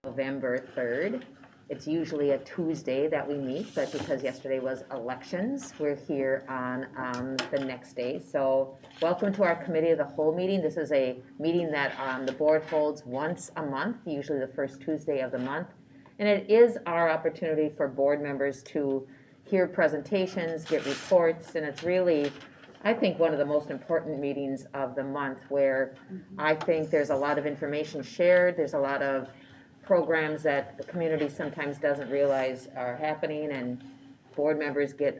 November 3rd. It's usually a Tuesday that we meet, but because yesterday was elections, we're here on the next day. So welcome to our Committee of the Whole meeting. This is a meeting that the board holds once a month, usually the first Tuesday of the month. And it is our opportunity for board members to hear presentations, get reports, and it's really, I think, one of the most important meetings of the month where I think there's a lot of information shared, there's a lot of programs that the community sometimes doesn't realize are happening, and board members get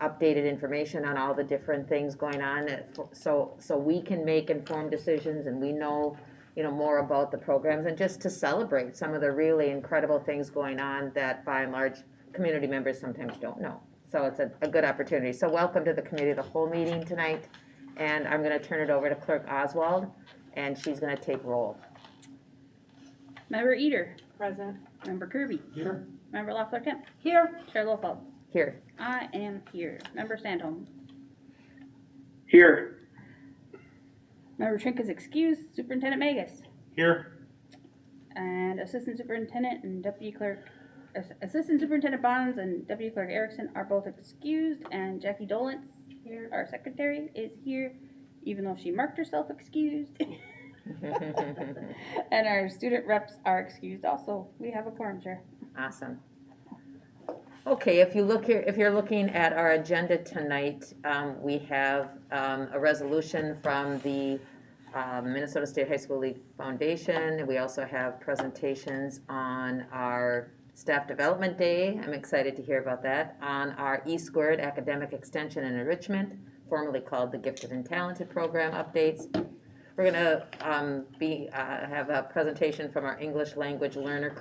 updated information on all the different things going on, so we can make informed decisions and we know more about the programs, and just to celebrate some of the really incredible things going on that by and large community members sometimes don't know. So it's a good opportunity. So welcome to the Committee of the Whole meeting tonight, and I'm going to turn it over to Clerk Oswald, and she's going to take roll. Member Eater. Present. Member Kirby. Here. Member Loeffler Kemp. Here. Chair Lofeld. Here. I am here. Member Sandholm. Here. Member Trink is excused. Superintendent Magus. Here. And Assistant Superintendent and Deputy Clerk, Assistant Superintendent Bonds and Deputy Clerk Erickson are both excused, and Jackie Dolence, here, our secretary, is here, even though she marked herself excused. And our student reps are excused also. We have a quorum, Chair. Awesome. Okay, if you're looking at our agenda tonight, we have a resolution from the Minnesota State High School League Foundation. We also have presentations on our Staff Development Day. I'm excited to hear about that. On our E-Squared Academic Extension and Enrichment, formerly called the Gifted and Talented Program updates. We're going to have a presentation from our English language learner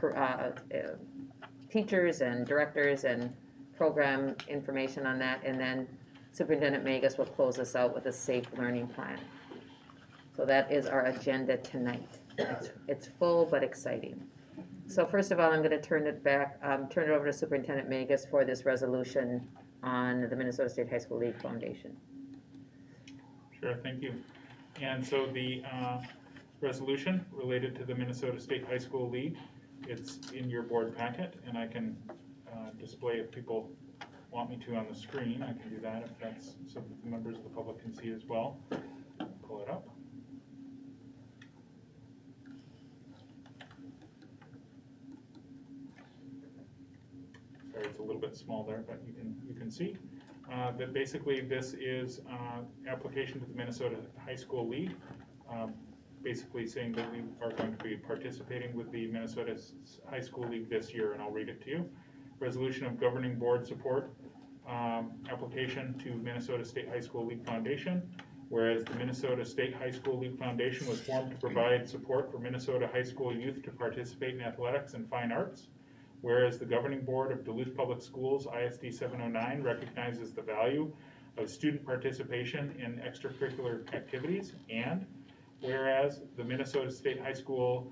teachers and directors and program information on that. And then Superintendent Magus will close us out with a safe learning plan. So that is our agenda tonight. It's full but exciting. So first of all, I'm going to turn it over to Superintendent Magus for this resolution on the Minnesota State High School League Foundation. Sure, thank you. And so the resolution related to the Minnesota State High School League, it's in your board packet, and I can display if people want me to on the screen. I can do that if that's so that the members of the public can see as well. Pull it up. Sorry, it's a little bit small there, but you can see. That basically this is application to the Minnesota High School League, basically saying that we are going to be participating with the Minnesota High School League this year, and I'll read it to you. Resolution of Governing Board Support application to Minnesota State High School League Foundation. Whereas the Minnesota State High School League Foundation was formed to provide support for Minnesota high school youth to participate in athletics and fine arts. Whereas the Governing Board of Duluth Public Schools, ISD 709, recognizes the value of student participation in extracurricular activities, and whereas the Minnesota State High School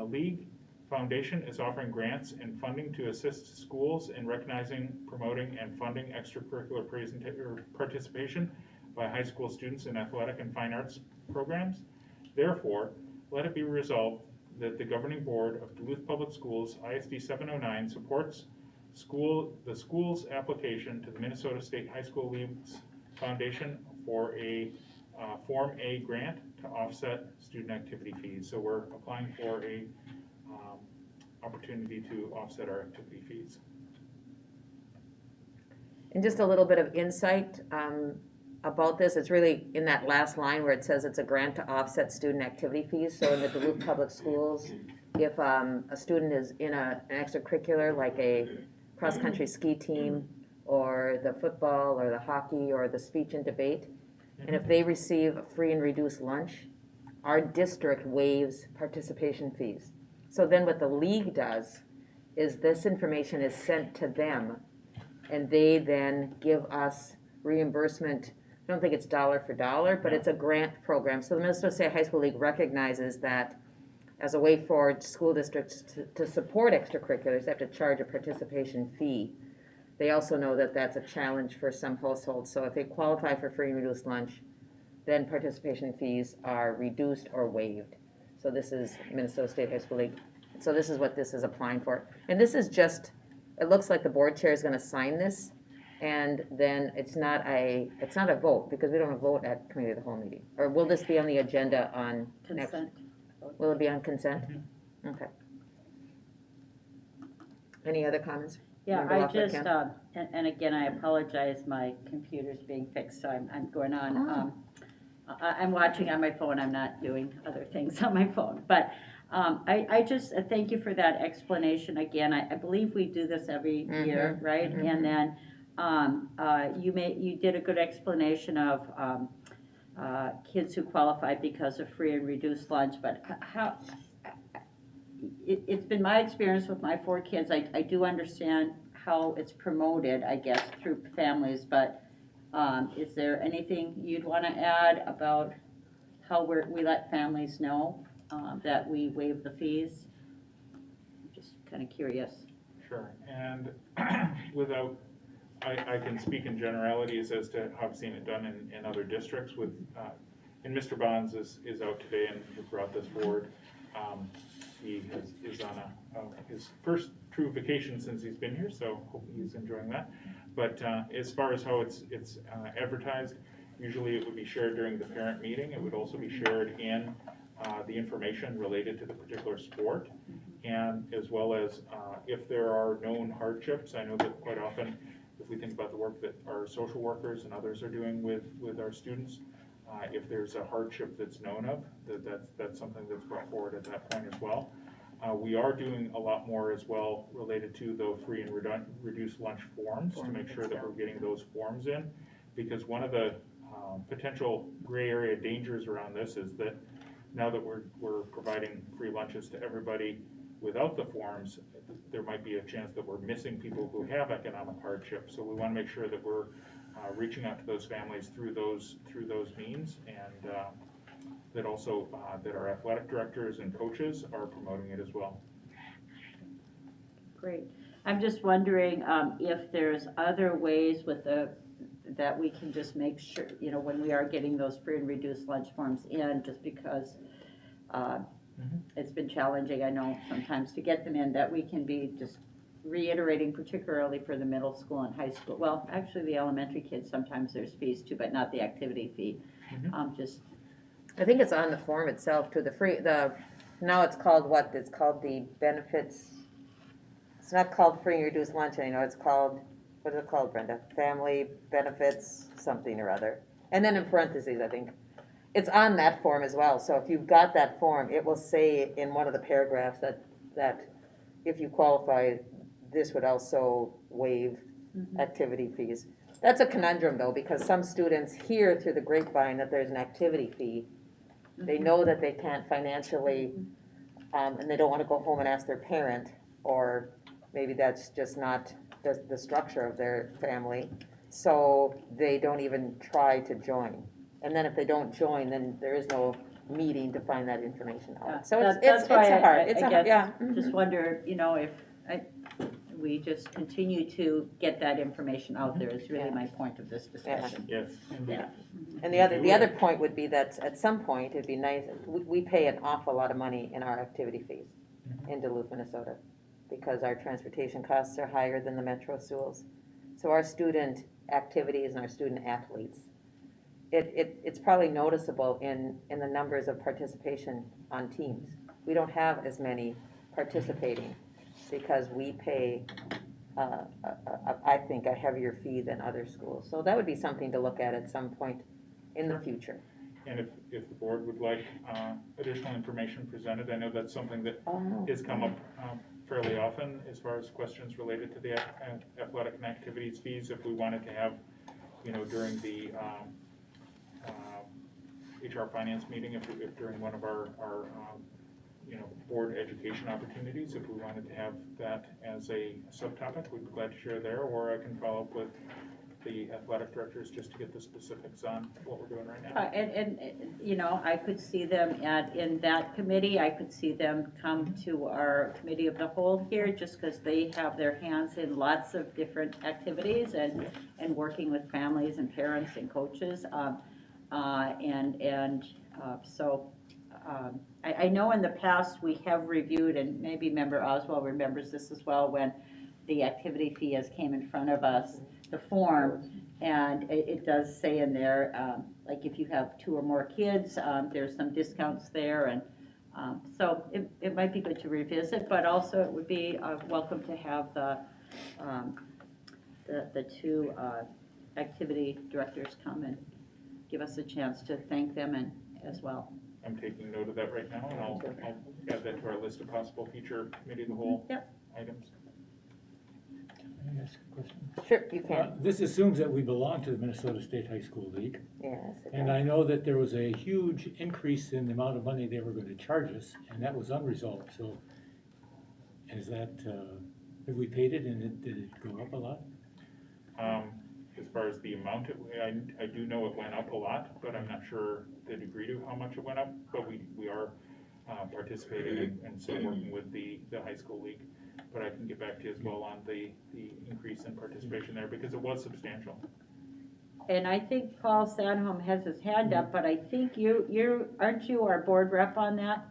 League Foundation is offering grants and funding to assist schools in recognizing, promoting, and funding extracurricular participation by high school students in athletic and fine arts programs. Therefore, let it be resolved that the Governing Board of Duluth Public Schools, ISD 709, supports the school's application to the Minnesota State High School League's Foundation for a Form A grant to offset student activity fees. So we're applying for a opportunity to offset our activity fees. And just a little bit of insight about this. It's really in that last line where it says it's a grant to offset student activity fees. So in the Duluth Public Schools, if a student is in an extracurricular like a cross-country ski team or the football or the hockey or the speech and debate, and if they receive a free and reduced lunch, our district waives participation fees. So then what the league does is this information is sent to them, and they then give us reimbursement. I don't think it's dollar for dollar, but it's a grant program. So the Minnesota State High School League recognizes that as a way for school districts to support extracurriculars, they have to charge a participation fee. They also know that that's a challenge for some households. So if they qualify for free and reduced lunch, then participation fees are reduced or waived. So this is Minnesota State High School League So this is what this is applying for. And this is just, it looks like the board chair is gonna sign this, and then it's not a vote, because we don't vote at committee of the whole meeting. Or will this be on the agenda on next? Consent. Will it be on consent? Okay. Any other comments? Yeah, Member I Loeffler, just, Ken? and again, I apologize, my computer's being fixed, so I'm going on. I'm watching on my phone, I'm not doing other things on my phone. But I just thank you for that explanation again. I believe we do this every year, right? And then you did a good explanation of kids who qualify because of free and reduced lunch, but how, it's been my experience with my 4 kids, I do understand how it's promoted, I guess, through families, but is there anything you'd want to add about how we let families know that we waive the fees? I'm just kind of curious. Sure, and without, I can speak in generalities as to how I've seen it done in other districts with, and Mr. Bonds is out today and has brought this forward. He is on his first true vacation since he's been here, so hope he's enjoying that. But as far as how it's advertised, usually it would be shared during the parent meeting. It would also be shared in the information related to the particular sport, and as well as if there are known hardships. I know that quite often, if we think about the work that our social workers and others are doing with our students, if there's a hardship that's known of, that's something that's brought forward at that point as well. We are doing a lot more as well related to the free and reduced lunch forms to make sure that we're getting those forms in, because one of the potential gray area dangers around this is that now that we're providing free lunches to everybody without the forms, there might be a chance that we're missing people who have economic hardship. So we want to make sure that we're reaching out to those families through those means, and that also that our athletic directors and coaches are promoting it as well. Great. I'm just wondering if there's other ways that we can just make sure, when we are getting those free and reduced lunch forms in, just because it's been challenging, I know, sometimes to get them in, that we can be just reiterating, particularly for the middle school and high school. Well, actually the elementary kids, sometimes there's fees too, but not the activity fee. I think it's on the form itself too, now it's called what? It's called the benefits. It's not called free and reduced lunch anymore, it's called, what is it called, Brenda? Family benefits something or other. And then in parentheses, I think, it's on that form as well. So if you've got that form, it will say in one of the paragraphs that if you qualify, this would also waive activity fees. That's a conundrum though, because some students hear through the grapevine that there's an activity fee. They know that they can't financially, and they don't want to go home and ask their parent, or maybe that's just not the structure of their family, so they don't even try to join. And then if they don't join, then there is no meeting to find that information out. So it's hard. Just wonder, if we just continue to get that information out there is really my point of this discussion. Yes. Yeah. And the other point would be that at some point, it'd be nice, we pay an awful lot of money in our activity fees in Duluth, Minnesota, because our transportation costs are higher than the metro schools. So our student activities and our student athletes, it's probably noticeable in the numbers of participation on teams. We don't have as many participating because we pay, I think, a heavier fee than other schools. So that would be something to look at some point in the future. And if the board would like additional information presented, I know that's something that has come up fairly often as far as questions related to the athletic and activities fees. If we wanted to have, during the HR finance meeting, if during one of our board education opportunities, if we wanted to have that as a subtopic, we'd be glad to share there, or I can follow up with the athletic directors just to get the specifics on what we're doing right now. And I could see them in that committee, I could see them come to our committee of the whole here, just because they have their hands in lots of different activities and working with families and parents and coaches. So I know in the past we have reviewed, and maybe Member Oswald remembers this as well, when the activity fee has came in front of us, the form, and it does say in there, like if you have 2 or more kids, there's some discounts there, and so it might be good to revisit, but also it would be welcome to have the 2 activity directors come and give us a chance to thank them and as well. I'm taking note of that right now, and I'll add that to our list of possible future committee of the whole Yep. items. Can I ask a question? Sure, you can. This assumes that we belong to the Minnesota State High School League, Yes. it and does. I know that there was a huge increase in the amount of money they were going to charge us, and that was unresolved, so is that, have we paid it, and did it go up a lot? As far as the amount, I do know it went up a lot, but I'm not sure the degree to how much it went up, but we are participating and still working with the high school league. But I can get back to you as well on the increase in participation there, because it was substantial. And I think Paul Sanholm has his hand up, but I think aren't you our board rep on that?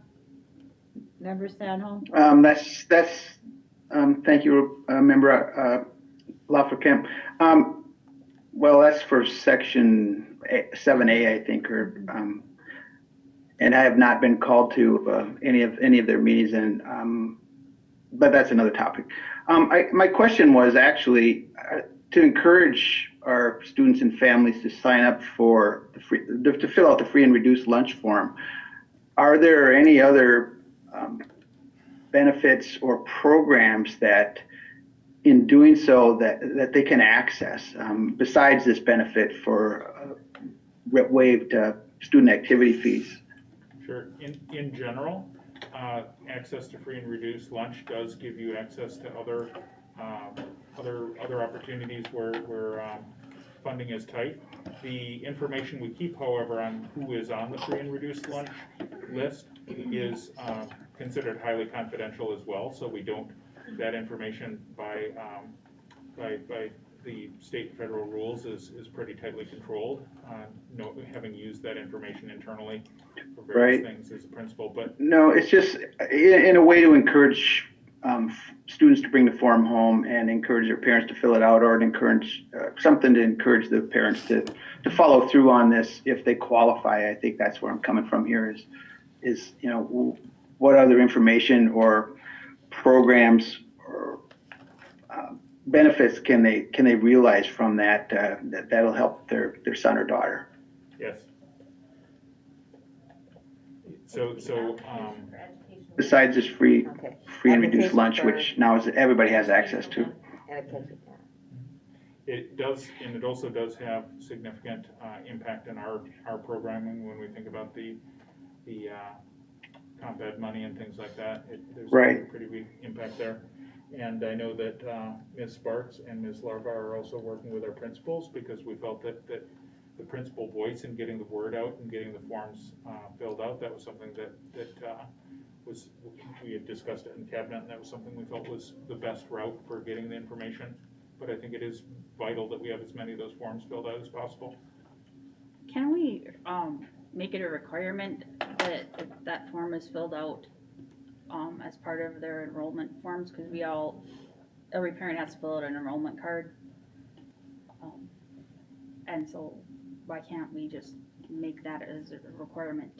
Member Sanholm? Thank you, Member Laffer-Kemp. Well, that's for section 7A, I think, and I have not been called to any of their meetings, and but that's another topic. My question was actually to encourage our students and families to sign up for to fill out the free and reduced lunch form. Are there any other benefits or programs that, in doing so, that they can access besides this benefit for waived student activity fees? Sure. In general, access to free and reduced lunch does give you access to other opportunities where funding is tight. The information we keep, however, on who is on the free and reduced lunch list is considered highly confidential as well. So we don't. That information by the state and federal rules is pretty tightly controlled. Having used that information internally for various things as a principal, but no, it's just in a way to encourage students to bring the form home and encourage their parents to fill it out, or to encourage something to encourage the parents to follow through on this if they qualify. I think that's where I'm coming from here. Is what other information or programs or benefits can they realize from that'll help their son or daughter? yes. So Besides this free Okay. and reduced Education lunch, for- which now everybody has access to. Education, yeah. it does, and it also does have significant impact in our programming when we think about the comp ed money and things like that. There's Right. a pretty big impact there. And I know that Ms. Sparks and Ms. Larva are also working with our principals, because we felt that the principal voice in getting the word out and getting the forms filled out, that was something that we had discussed it in cabinet, and that was something we felt was the best route for getting the information. But I think it is vital that we have as many of those forms filled out as possible. Can we make it a requirement that that form is filled out as part of their enrollment forms? Because every parent has to fill out an enrollment card. And so why can't we just make that as a requirement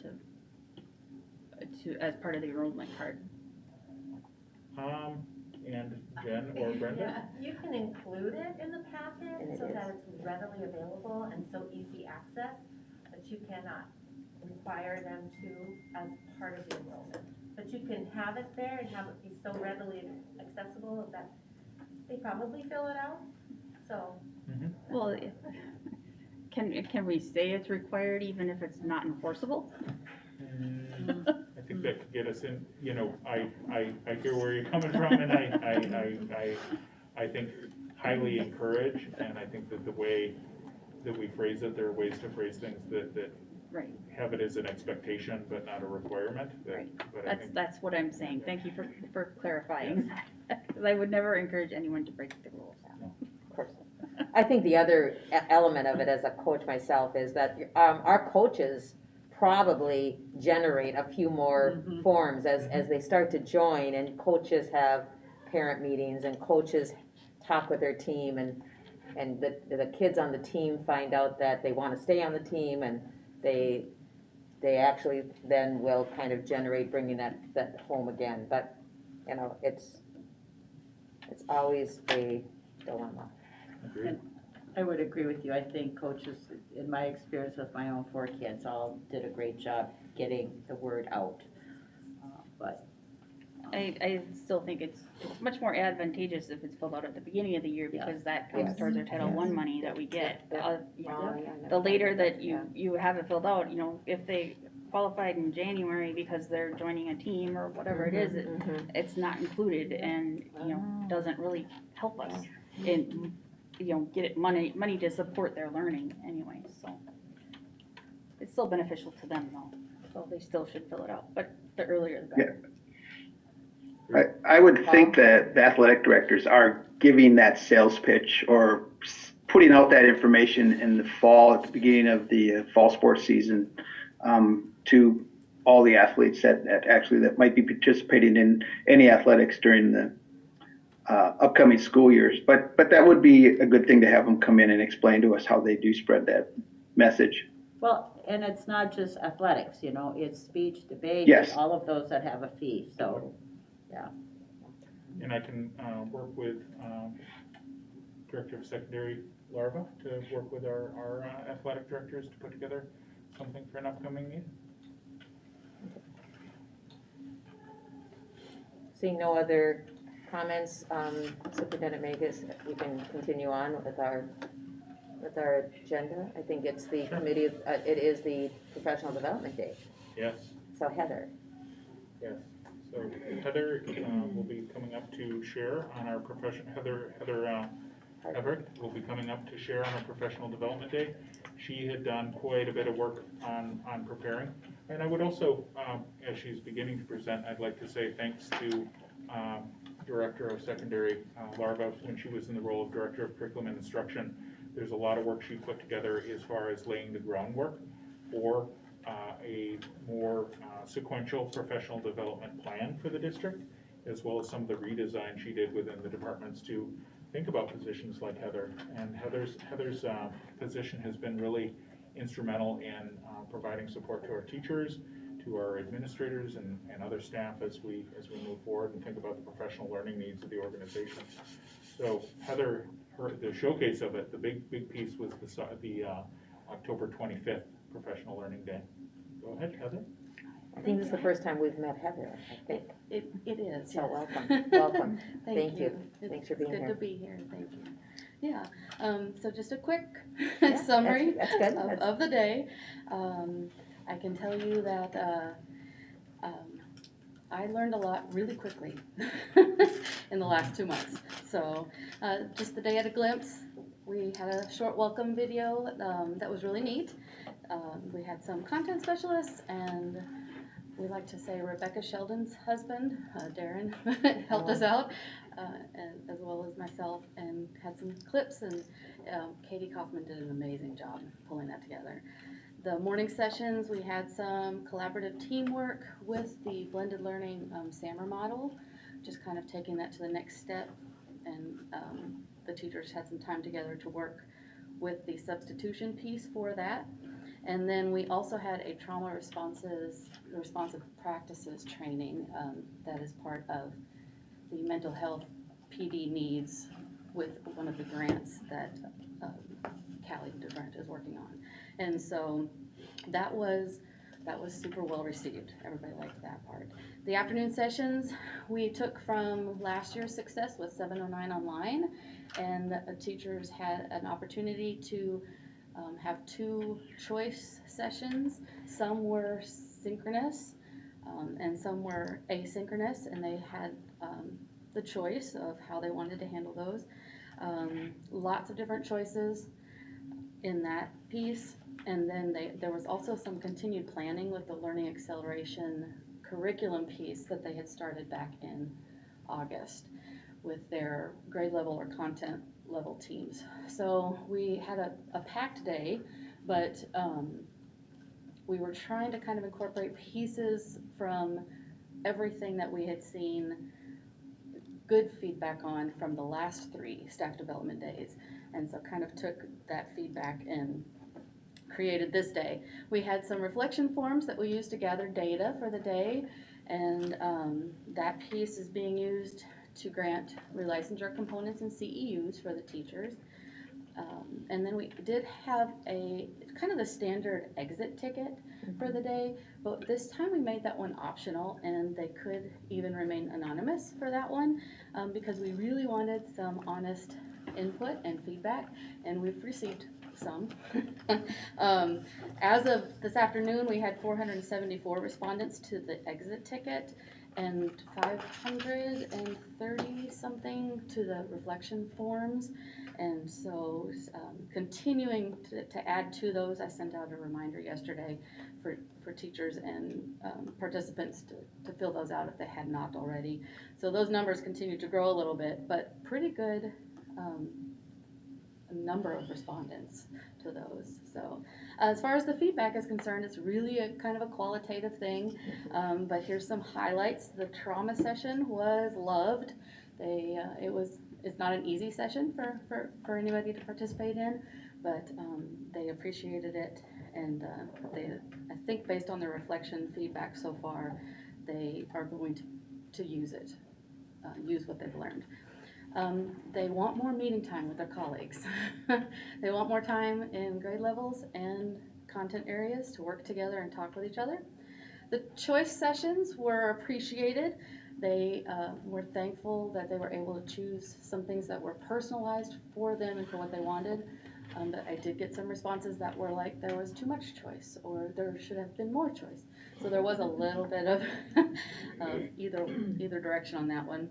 as part of the enrollment card? And Jen or Brenda? Yeah, you can include it in the packet And it so is. that it's readily available and so easy access, but you cannot require them to as part of the enrollment. But you can have it there and have it be so readily accessible that they probably fill it out, so. Well, can we say it's required even if it's not enforceable? I think that could get us in, I hear where you're coming from, and I think highly encourage, and I think that the way that we phrase it, there are ways to phrase things that Right. have it as an expectation but not a requirement. Right. But I think That's what I'm saying. Thank you for clarifying. Because I would never encourage anyone to break the rules. Of course. I think the other element of it as a coach myself is that our coaches probably generate a few more Mhm. forms as they start to join, and coaches have parent meetings, and coaches talk with their team, and the kids on the team find out that they want to stay on the team, and they actually then will kind of generate bringing that home again. But, you know, it's always a dilemma. Agreed. I would agree with you. I think coaches, in my experience with my own 4 kids, all did a great job getting the word out. But I still think it's much more advantageous if it's filled out at the beginning of the year, because that counts Yes. towards our Title I Yes. money that we get. Yeah. You Oh, know, yeah, no, the later that yeah. you have it filled out, you know, if they qualified in January because they're joining a team or whatever it is, Mhm. it's not included, and, you know, doesn't really help us in, you know, get it money to support their learning anyway, so. It's still beneficial to them though, so they still should fill it out, but the earlier the better. I would think that the athletic directors are giving that sales pitch or putting out that information in the fall, at the beginning of the fall sports season, to all the athletes that might be participating in any athletics during the upcoming school years. But that would be a good thing to have them come in and explain to us how they do spread that message. well, and it's not just athletics, you know, it's speech, debate, Yes. all of those that have a fee, so. And I can work with Director of Secondary Larva to work with our athletic directors to put together something for an upcoming meeting. Seeing no other comments, Superintendent Magus, we can continue on with our agenda. I think it's the committee, it is the Professional Development Day. Yes. So Heather. Yes. So Heather will be coming up to share on our Heather Everett will be coming up to share on our Professional Development Day. She had done quite a bit of work on preparing. And I would also, as she's beginning to present, I'd like to say thanks to Director of Secondary Larva when she was in the role of Director of Curriculum and Instruction. There's a lot of work she put together as far as laying the groundwork for a more sequential professional development plan for the district, as well as some of the redesign she did within the departments to think about positions like Heather. And Heather's position has been really instrumental in providing support to our teachers, to our administrators and other staff as we move forward and think about the professional learning needs of the organization. So Heather, the showcase of it, the big piece was the October 25th Professional Learning Day. Go ahead, Heather. I think this is the first time we've met Heather, I think. It is, So yes. welcome. Thank you. Thanks for being It's here. good to be here, thank you. Yeah, so just a quick Yeah, summary that's good. of the day. I can tell you that I learned a lot really quickly in the last 2 months. So just the day at a glimpse, we had a short welcome video that was really neat. We had some content specialists, and we like to say Rebecca Sheldon's husband, Darren, helped us out, and, as well as myself, and had some clips, and Katie Kaufman did an amazing job pulling that together. The morning sessions, we had some collaborative teamwork with the blended learning SAMR model, just kind of taking that to the next step, and the teachers had some time together to work with the substitution piece for that. And then we also had a trauma responsive practices training that is part of the mental health PD needs with one of the grants that Callie DeBrent is working on. And so that was super well received. Everybody liked that part. The afternoon sessions we took from last year's success with 709 online, and the teachers had an opportunity to have 2 choice sessions. Some were synchronous and some were asynchronous, and they had the choice of how they wanted to handle those. Lots of different choices in that piece. And then there was also some continued planning with the learning acceleration curriculum piece that they had started back in August with their grade level or content level teams. So we had a packed day, but we were trying to kind of incorporate pieces from everything that we had seen good feedback on from the last 3 staff development days. And so kind of took that feedback and created this day. We had some reflection forms that we used to gather data for the day, and that piece is being used to grant relicensure components and CEUs for the teachers. And then we did have a kind of the standard exit ticket for the day, but this time we made that one optional, and they could even remain anonymous for that one, because we really wanted some honest input and feedback, and we've received some. As of this afternoon, we had 474 respondents to the exit ticket and 530 something to the reflection forms. And so continuing to add to those, I sent out a reminder yesterday for teachers and participants to fill those out if they had not already. So those numbers continue to grow a little bit, but pretty good number of respondents to those. So as far as the feedback is concerned, it's really a kind of a qualitative thing, but here's some highlights. The trauma session was loved. It's not an easy session for anybody to participate in, but they appreciated it, and I think based on their reflection feedback so far, they are going to use it, use what they've learned. They want more meeting time with their colleagues. They want more time in grade levels and content areas to work together and talk with each other. The choice sessions were appreciated. They were thankful that they were able to choose some things that were personalized for them and for what they wanted. But I did get some responses that were like there was too much choice, or there should have been more choice. So there was a little bit of either direction on that one.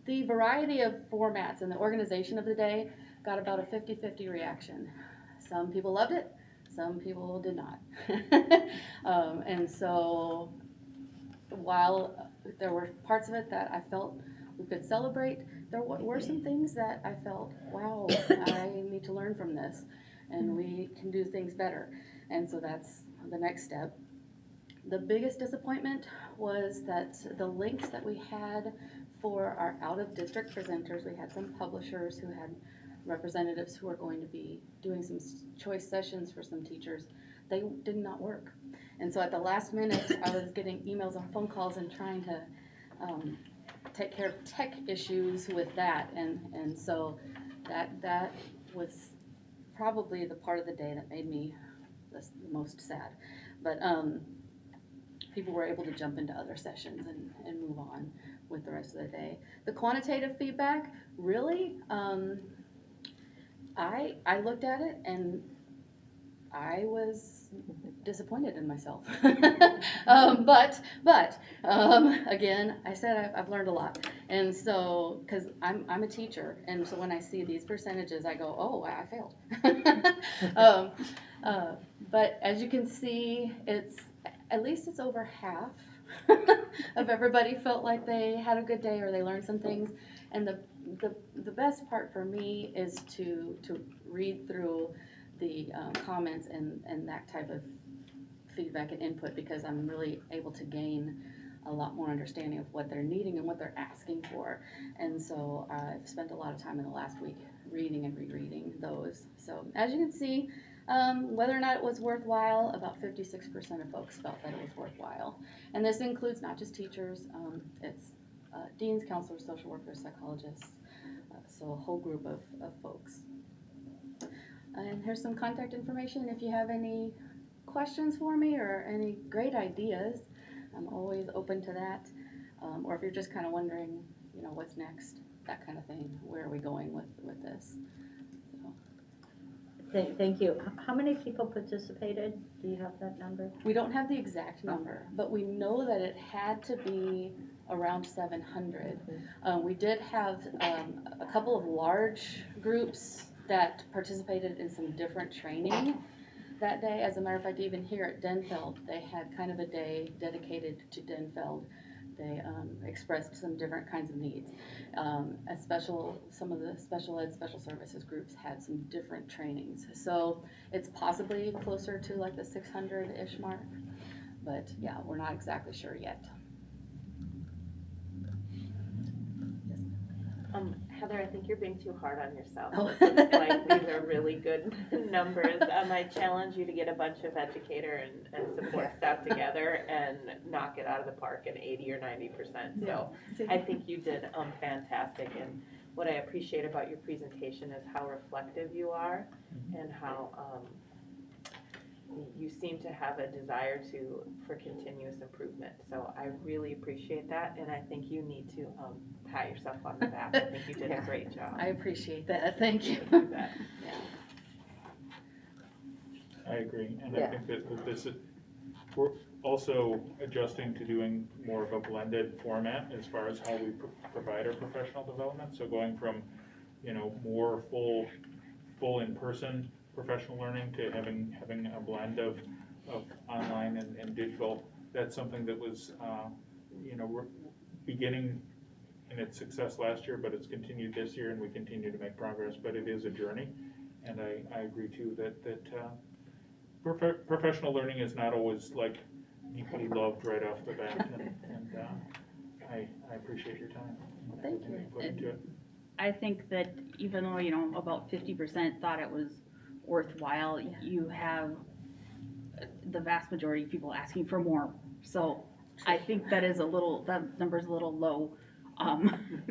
The variety of formats and the organization of the day got about a 50-50 reaction. Some people loved it, some people did not. And so while there were parts of it that I felt we could celebrate, there were some things that I felt, wow, I need to learn from this, and we can do things better. And so that's the next step. The biggest disappointment was that the links that we had for our out-of-district presenters, we had some publishers who had representatives who are going to be doing some choice sessions for some teachers. They did not work. And so at the last minute, I was getting emails and phone calls and trying to take care of tech issues with that. And so that was probably the part of the day that made me the most sad. But people were able to jump into other sessions and move on with the rest of the day. The quantitative feedback, really, I looked at it and I was disappointed in myself. But again, I said I've learned a lot. And so, because I'm a teacher, and so when I see these percentages, I go, oh, I failed. But as you can see, at least it's over half of everybody felt like they had a good day or they learned some things. And the best part for me is to read through the comments and that type of feedback and input, because I'm really able to gain a lot more understanding of what they're needing and what they're asking for. And so I've spent a lot of time in the last week reading and rereading those. So as you can see, whether or not it was worthwhile, about 56% of folks felt that it was worthwhile. And this includes not just teachers, it's deans, counselors, social workers, psychologists, so a whole group of folks. And here's some contact information if you have any questions for me or any great ideas. I'm always open to that. Or if you're just kind of wondering, what's next, that kind of thing, where are we going with this? Thank you. How many people participated? Do you have that number? We don't have the exact number, but we know that it had to be around 700. We did have a couple of large groups that participated in some different training that day. As a matter of fact, even here at Denfeld, they had kind of a day dedicated to Denfeld They expressed some different kinds of needs. Some of the special ed, special services groups had some different trainings. So it's possibly closer to like the 600-ish mark, but yeah, we're not exactly sure yet. Heather, I think you're being too hard on yourself. Oh. Like, these are really good numbers. I challenge you to get a bunch of educator and support staff together and knock it out of the park in 80 or 90%. So I think you did fantastic. And what I appreciate about your presentation is how reflective you are and how you seem to have a desire for continuous improvement. So I really appreciate that, and I think you need to pat yourself on the back. I think you did a great job. I appreciate that, thank you. You bet. I agree, and Yeah. I think that this is, we're also adjusting to doing more of a blended format as far as how we provide our professional development. So going from, more full in-person professional learning to having a blend of online and digital. That's something that was, we're beginning in its success last year, but it's continued this year, and we continue to make progress. But it is a journey, and I agree too that professional learning is not always like deeply loved right off the bat, and I appreciate your time. Thank Everything you. put into it. I think that even though, about 50% thought it was worthwhile, you have the vast majority of people asking for more. So I think that number's a little low,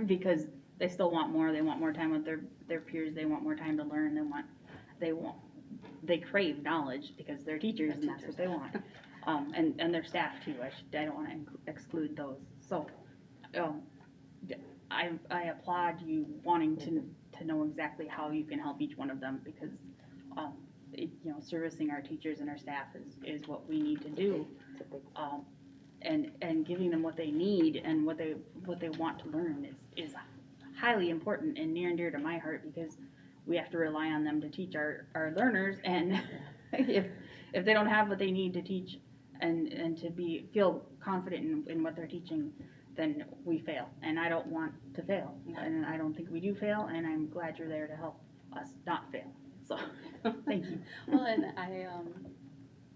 because they still want more. They want more time with their peers. They want more time to learn. They crave knowledge because they're teachers and that's what they want. And their staff too. I don't want to exclude those. So, I applaud you wanting to know exactly how you can help each one of them, because servicing our teachers and our staff is what we need to do. And giving them what they need and what they want to learn is highly important and near and dear to my heart, because we have to rely on them to teach our learners, and if they don't have what they need to teach and to feel confident in what they're teaching, then we fail, and I don't want to fail, and I don't think we do fail, and I'm glad you're there to help us not fail. So, thank you. Well, and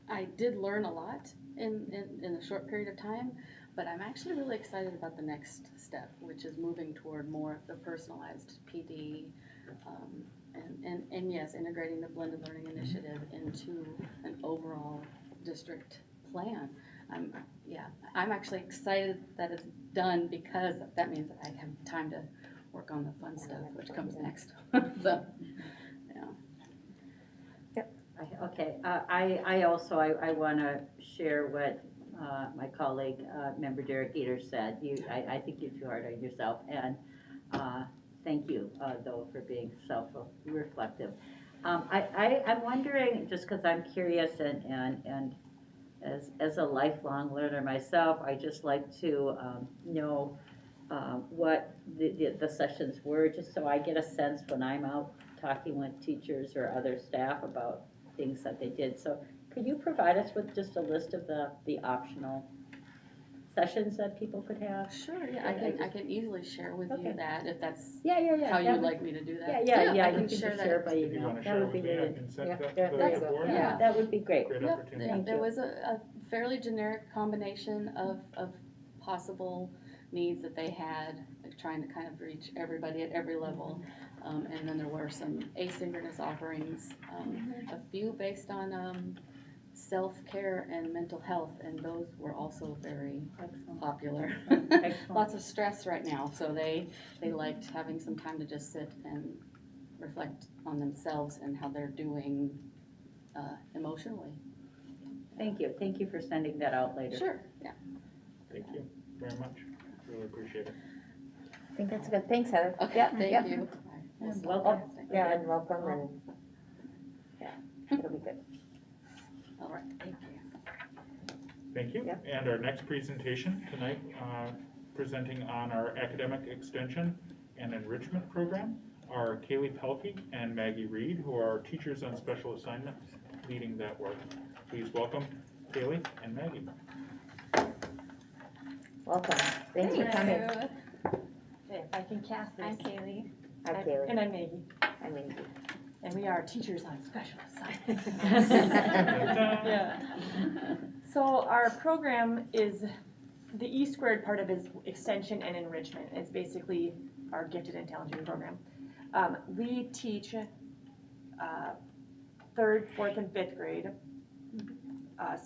I did learn a lot in a short period of time, but I'm actually really excited about the next step, which is moving toward more of the personalized PD, and yes, integrating the blended learning initiative into an overall district plan. I'm actually excited that it's done, because that means that I have time to work on the fun stuff, which comes next. So, Okay, I also want to share what my colleague, Member Derek Eater said. I think you're too hard on yourself, and thank you, though, for being self-reflective. I'm wondering, just because I'm curious, and as a lifelong learner myself, I just like to know what the sessions were, just so I get a sense when I'm out talking with teachers or other staff about things that they did. So could you provide us with just a list of the optional sessions that people could have? sure, yeah, I can easily share with Okay. you that, if that's Yeah. how you that would like me to do that. Yeah, I you can can share just share that. by If you email. want to That share would be with me, I great. can send Yeah, that yeah, to that's- the board. Yeah, that would be great. Great Yep, opportunity. there was a fairly generic combination of possible needs that they had, like trying to kind of reach everybody at every level. And then there were some asynchronous offerings, a few based on self-care and mental health, and those were also very Excellent. popular. Excellent. Lots of stress right now, so they liked having some time to just sit and reflect on themselves and how they're doing emotionally. Thank you for sending that out later. Sure, yeah. Thank you very much. Really appreciate it. I think that's good. Thanks, Heather. Okay, Yeah, thank yeah. you. Welcome. Yeah, and welcome, and, yeah, it'll be good. All right, thank you. Thank you. Yep. And our next presentation tonight, presenting on our academic extension and enrichment program, are Kaylee Pelkey and Maggie Reed, who are teachers on special assignments leading that work. Please welcome Kaylee and Maggie. welcome. Thanks for coming. Okay, if I can cast this. I'm Kaylee. Hi, Kaylee. And I'm Maggie, I mean, and we are teachers on special assignments. Ta-da. Yeah. So our program is, the E squared part of it is extension and enrichment. It's basically our gifted and talented program. We teach 3rd, 4th, and 5th grade,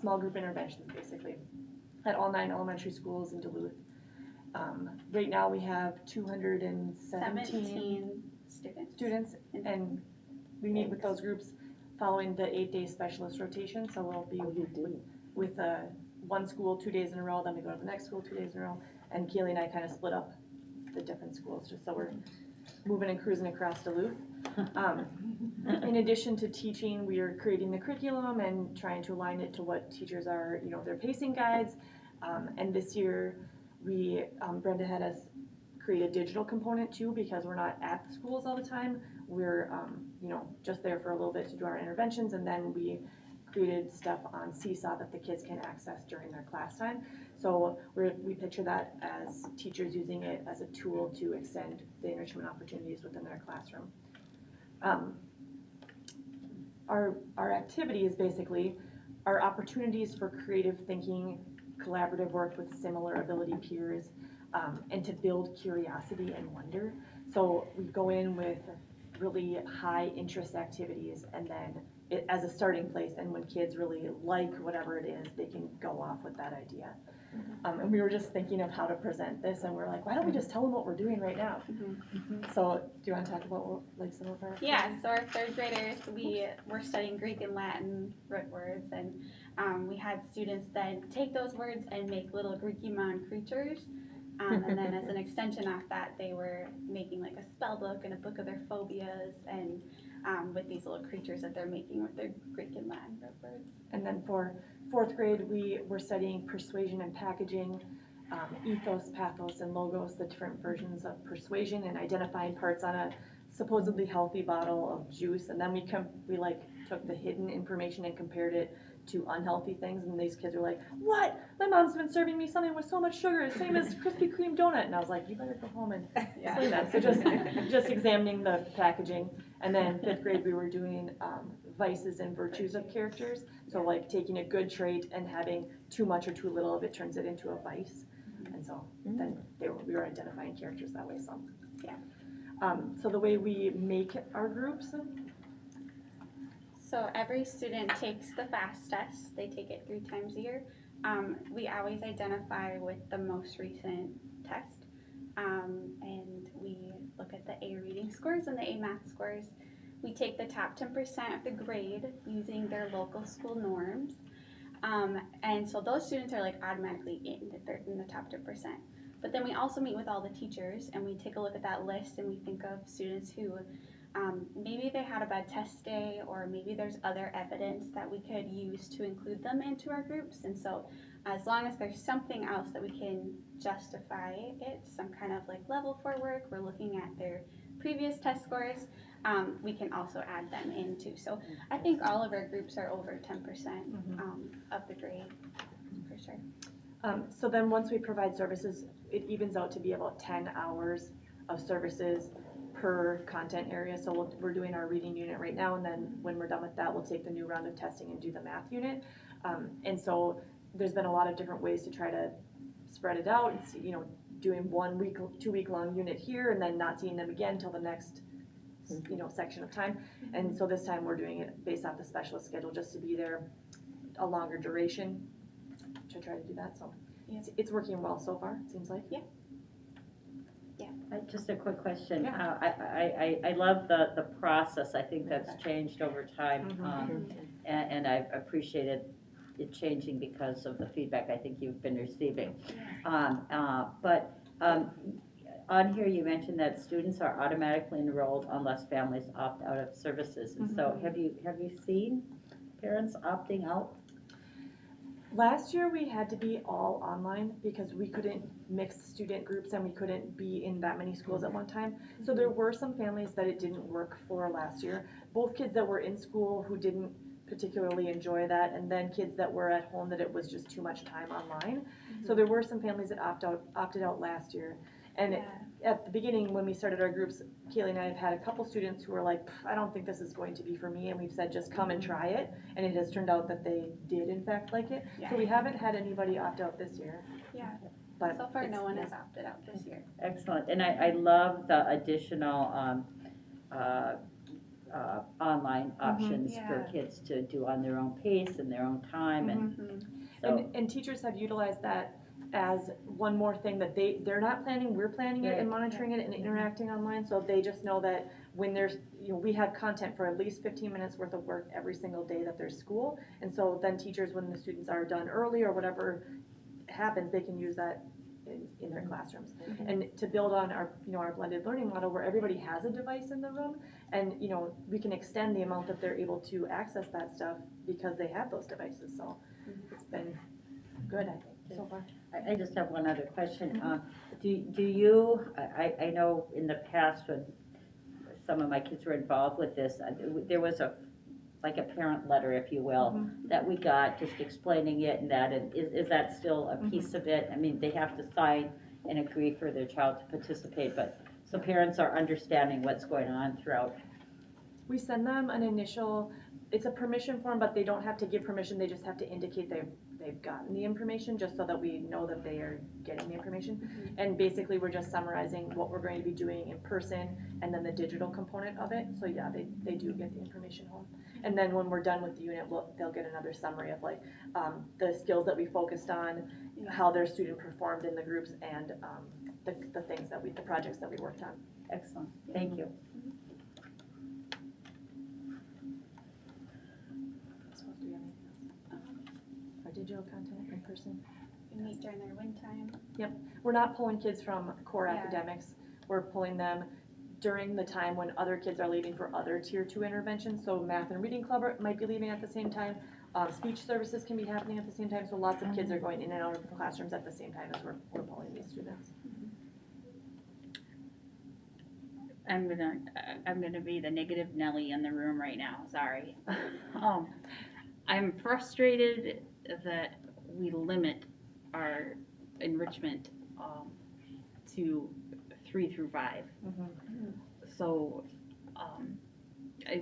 small group interventions basically, at all 9 elementary schools in Duluth. Right now we have 217 17 students. students, and we meet with those groups following the 8-day specialist rotation. So we'll be with one school 2 days in a row, then we go to the next school 2 days in a row, and Kaylee and I kind of split up the different schools just so we're moving and cruising across Duluth. In addition to teaching, we are creating the curriculum and trying to align it to what teachers are, their pacing guides. And this year, Brenda had us create a digital component too, because we're not at the schools all the time. We're, just there for a little bit to do our interventions, and then we created stuff on Seesaw that the kids can access during their class time. So we picture that as teachers using it as a tool to extend the enrichment opportunities within their classroom. Our activity is basically our opportunities for creative thinking, collaborative work with similar ability peers, and to build curiosity and wonder. So we go in with really high interest activities, and then as a starting place, and when kids really like whatever it is, they can go off with that idea. And we were just thinking of how to present this, and we're like, why don't we just tell them what we're doing right now? So do you want to talk about some of our? Yeah, so our 3rd graders, we were studying Greek and Latin root words, and we had students then take those words and make little Greekymon creatures. And then as an extension off that, they were making like a spell book and a book of their phobias, and with these little creatures that they're making with their Greek and Latin root words. And then for 4th grade, we were studying persuasion and packaging, ethos, pathos, and logos, the different versions of persuasion, and identifying parts on a supposedly healthy bottle of juice. And then we took the hidden information and compared it to unhealthy things, and these kids were like, what? My mom's been serving me something with so much sugar, same as Krispy Kreme donut. And I was like, you better go home and explain that. So just examining the packaging. And then 5th grade, we were doing vices and virtues of characters. So like taking a good trait and having too much or too little of it turns it into a vice. And so then we were identifying characters that way. So yeah. So the way we make our groups. So every student takes the FAST test. They take it 3 times a year. We always identify with the most recent test, and we look at the A reading scores and the A math scores. We take the top 10% of the grade using their local school norms, and so those students are like automatically they're in the top 10%. But then we also meet with all the teachers, and we take a look at that list, and we think of students who maybe they had a bad test day, or maybe there's other evidence that we could use to include them into our groups. And so as long as there's something else that we can justify it, some kind of like level 4 work, we're looking at their previous test scores, we can also add them in too. So I think all of our groups are over 10% of the grade, for sure. So then once we provide services, it evens out to be about 10 hours of services per content area. So we're doing our reading unit right now, and then when we're done with that, we'll take the new round of testing and do the math unit. And so there's been a lot of different ways to try to spread it out. It's, doing 1 week, 2 week long unit here, and then not seeing them again till the next, section of time. And so this time we're doing it based off the specialist schedule, just to be there a longer duration to try to do that. So it's working well so far, it seems like. Yeah. Just a quick question. Yeah. I love the process. I think that's changed over time, and I've appreciated it changing because of the feedback I think you've been receiving. But on here you mentioned that students are automatically enrolled unless families opt out of services. And so have you seen parents opting out? Last year we had to be all online because we couldn't mix student groups and we couldn't be in that many schools at one time. So there were some families that it didn't work for last year. Both kids that were in school who didn't particularly enjoy that, and then kids that were at home that it was just too much time online. So there were some families that opted out last year. And at the beginning, when we started our groups, Kaylee and I have had a couple students who were like, I don't think this is going to be for me, and we've said, just come and try it, and it has turned out that they did in fact like it. So we haven't had anybody opt out this year. Yeah. But So far, it's- no one has opted out this year. Excellent, and I love the additional, online options for Yeah. kids to do on their own pace and their own time, and so, And teachers have utilized that as one more thing that they're not planning, we're planning it and monitoring it and interacting online, so they just know that when there's, we have content for at least 15 minutes worth of work every single day that there's school, and so then teachers, when the students are done early or whatever happens, they can use that in their classrooms. And to build on our, our blended learning model where everybody has a device in the room, and, we can extend the amount that they're able to access that stuff because they have those devices, so it's been good, I think, so far. I just have one other question. Do you, I know in the past when some of my kids were involved with this, there was like a parent letter, if you will, that we got just explaining it and that, and is that still a piece of it? I mean, they have to sign and agree for their child to participate, but so parents are understanding what's going on throughout. We send them an initial, it's a permission form, but they don't have to give permission, they just have to indicate they've gotten the information, just so that we know that they are getting the information. And basically, we're just summarizing what we're going to be doing in person, and then the digital component of it, so yeah, they do get the information home. And then when we're done with the unit, they'll get another summary of like, the skills that we focused on, how their student performed in the groups, and the things that the projects that we worked on. Excellent, thank you. Supposed to be anything else? Our digital content in person. We meet during their win time. We're not pulling kids from core Yeah. academics. We're pulling them during the time when other kids are leaving for other tier 2 interventions. So math and reading club might be leaving at the same time. Speech services can be happening at the same time. So lots of kids are going in and out of the classrooms at the same time as we're pulling these students. I'm gonna be the negative Nelly in the room right now, sorry. I'm frustrated that we limit our enrichment, to 3 through 5. So,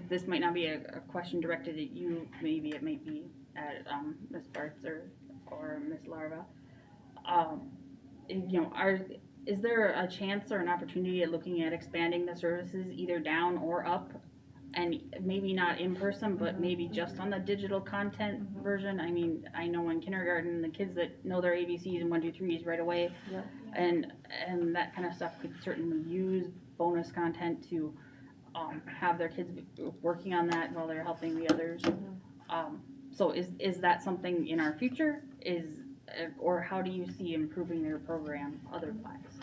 this might not be a question directed at you, maybe it might be at, Ms. Bartz or Ms. Larva. Is there a chance or an opportunity at looking at expanding the services either down or up? And maybe not in person, but maybe just on the digital content version? I mean, I know in kindergarten, the kids that know their ABCs and 1, 2, 3s right away, and that kind of stuff could certainly use bonus content to have their kids working on that while they're helping the others. So is that something in our future? Or how do you see improving their program otherwise?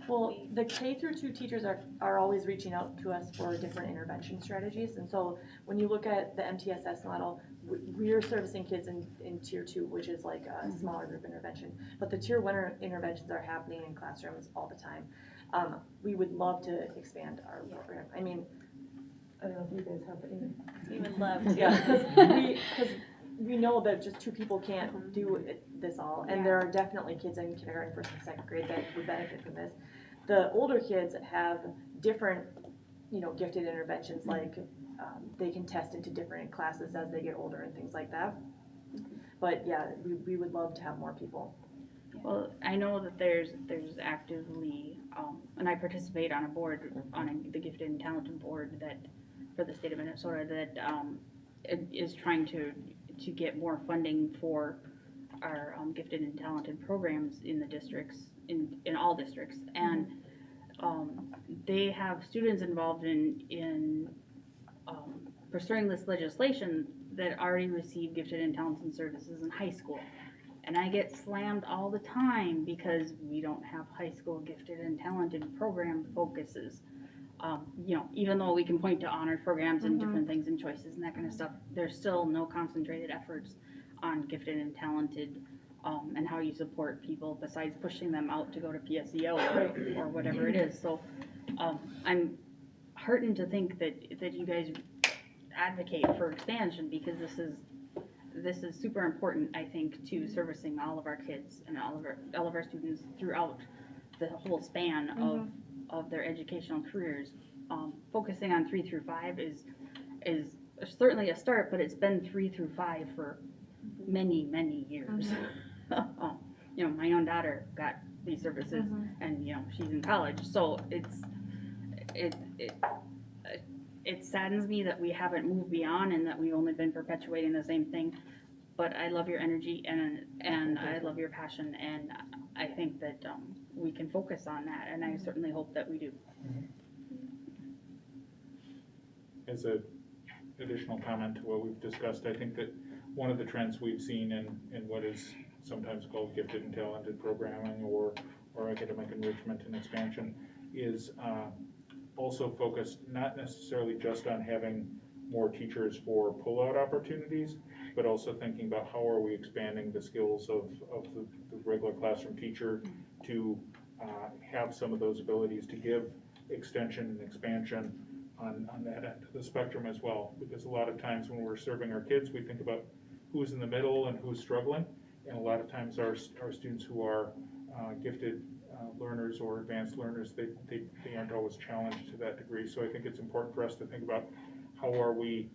Well, the K through 2 teachers are always reaching out to us for different intervention strategies. And so when you look at the MTSS model, we're servicing kids in tier 2, which is like a smaller group intervention. But the tier 1 interventions are happening in classrooms all the time. We would love to expand our program. I mean, I don't know if you guys have any. We would love to. Yeah, because we know that just 2 people can't do this all, and there are definitely kids in kindergarten, 1st and 2nd grade that would benefit from this. The older kids have different, gifted interventions, like they can test into different classes as they get older and things like that. But yeah, we would love to have more people. Well, I know that there's actively, and I participate on a board, on the Gifted and Talented board that, for the state of Minnesota, that is trying to get more funding for our gifted and talented programs in the districts, in all districts. And they have students involved in pursuing this legislation that already receive gifted and talented services in high school. And I get slammed all the time because we don't have high school gifted and talented program focuses. Even though we can point to honored programs and different things and choices and that kind of stuff, there's still no concentrated efforts on gifted and talented, and how you support people besides pushing them out to go to PSEO or whatever it is. So I'm heartened to think that you guys advocate for expansion, because this is super important, I think, to servicing all of our kids and all of our students throughout the whole span of their educational careers. Focusing on 3 through 5 is certainly a start, but it's been 3 through 5 for many years. You know, my own daughter got these services, and you know, she's in college, so it saddens me that we haven't moved beyond and that we've only been perpetuating the same thing. But I love your energy and I love your passion, and I think that we can focus on that, and I certainly hope that we do. As an additional comment to what we've discussed, I think that one of the trends we've seen in what is sometimes called gifted and talented programming or academic enrichment and expansion is also focused not necessarily just on having more teachers for pull-out opportunities, but also thinking about how are we expanding the skills of the regular classroom teacher to have some of those abilities to give extension and expansion on that end of the spectrum as well. Because a lot of times when we're serving our kids, we think about who's in the middle and who's struggling, and a lot of times our students who are gifted learners or advanced learners, they aren't always challenged to that degree. So I think it's important for us to think about how are we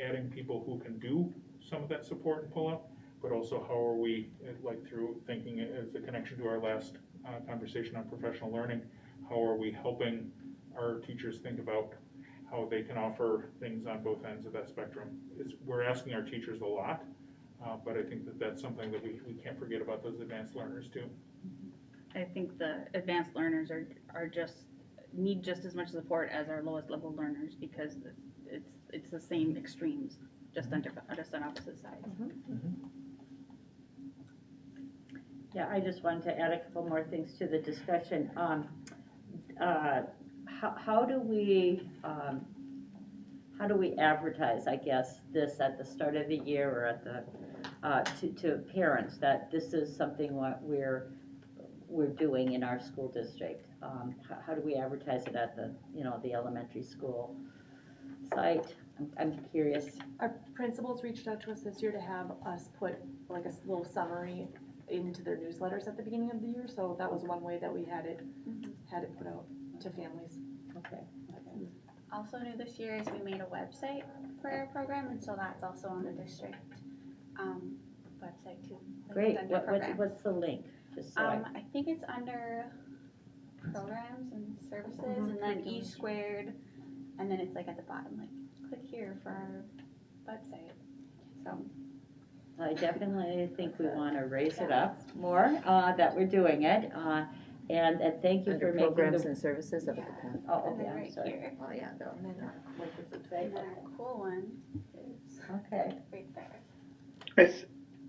adding people who can do some of that support and pull-up, but also how are we, like through thinking as a connection to our last conversation on professional learning, how are we helping our teachers think about how they can offer things on both ends of that spectrum. We're asking our teachers a lot, but I think that that's something that we can't forget about those advanced learners too. I think the advanced learners need just as much support as our lowest level learners, because it's the same extremes, just on opposite sides. Yeah, I just wanted to add a couple more things to the discussion. How do we advertise, I guess, this at the start of the year or at the to parents that this is something what we're doing in our school district? How do we advertise it at the elementary school site? I'm curious. Our principals reached out to us this year to have us put like a little summary into their newsletters at the beginning of the year, so that was one way that we had it put out to families. Okay. Also new this year is we made a website for our program, and so that's also on the district website too. Like Great. under programs. What's the link? Just so I think it's under programs and services, and then E squared, and then it's like at the bottom, like click here for our website. So I definitely think we want to raise it up more, that we're doing it. And thank you Under for making programs the. and services up at the top. Oh, and okay, then I'm right sorry. here, Oh, yeah, though. What does it say? and then our cool one is Okay. right there.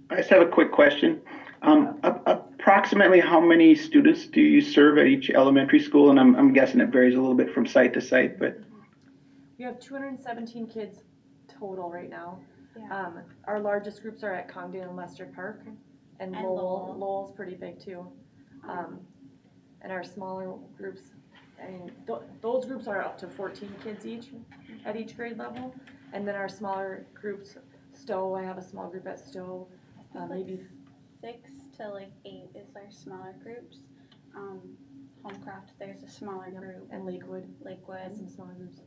I just have a quick question. Approximately how many students do you serve at each elementary school? And I'm guessing it varies a little bit from site to site, but We have 217 kids total right now. Yeah. Our largest groups are at Congdon and Lester Park, and And Lowell. Lowell. Lowell's pretty big too. And our smaller groups, I mean, those groups are up to 14 kids each at each grade level. And then our smaller groups, Stowe, I have a small group at Stowe, maybe 6 to like 8 is our smaller groups. Homecraft, there's a smaller group. and Lakewood, Lakewood, some smaller groups.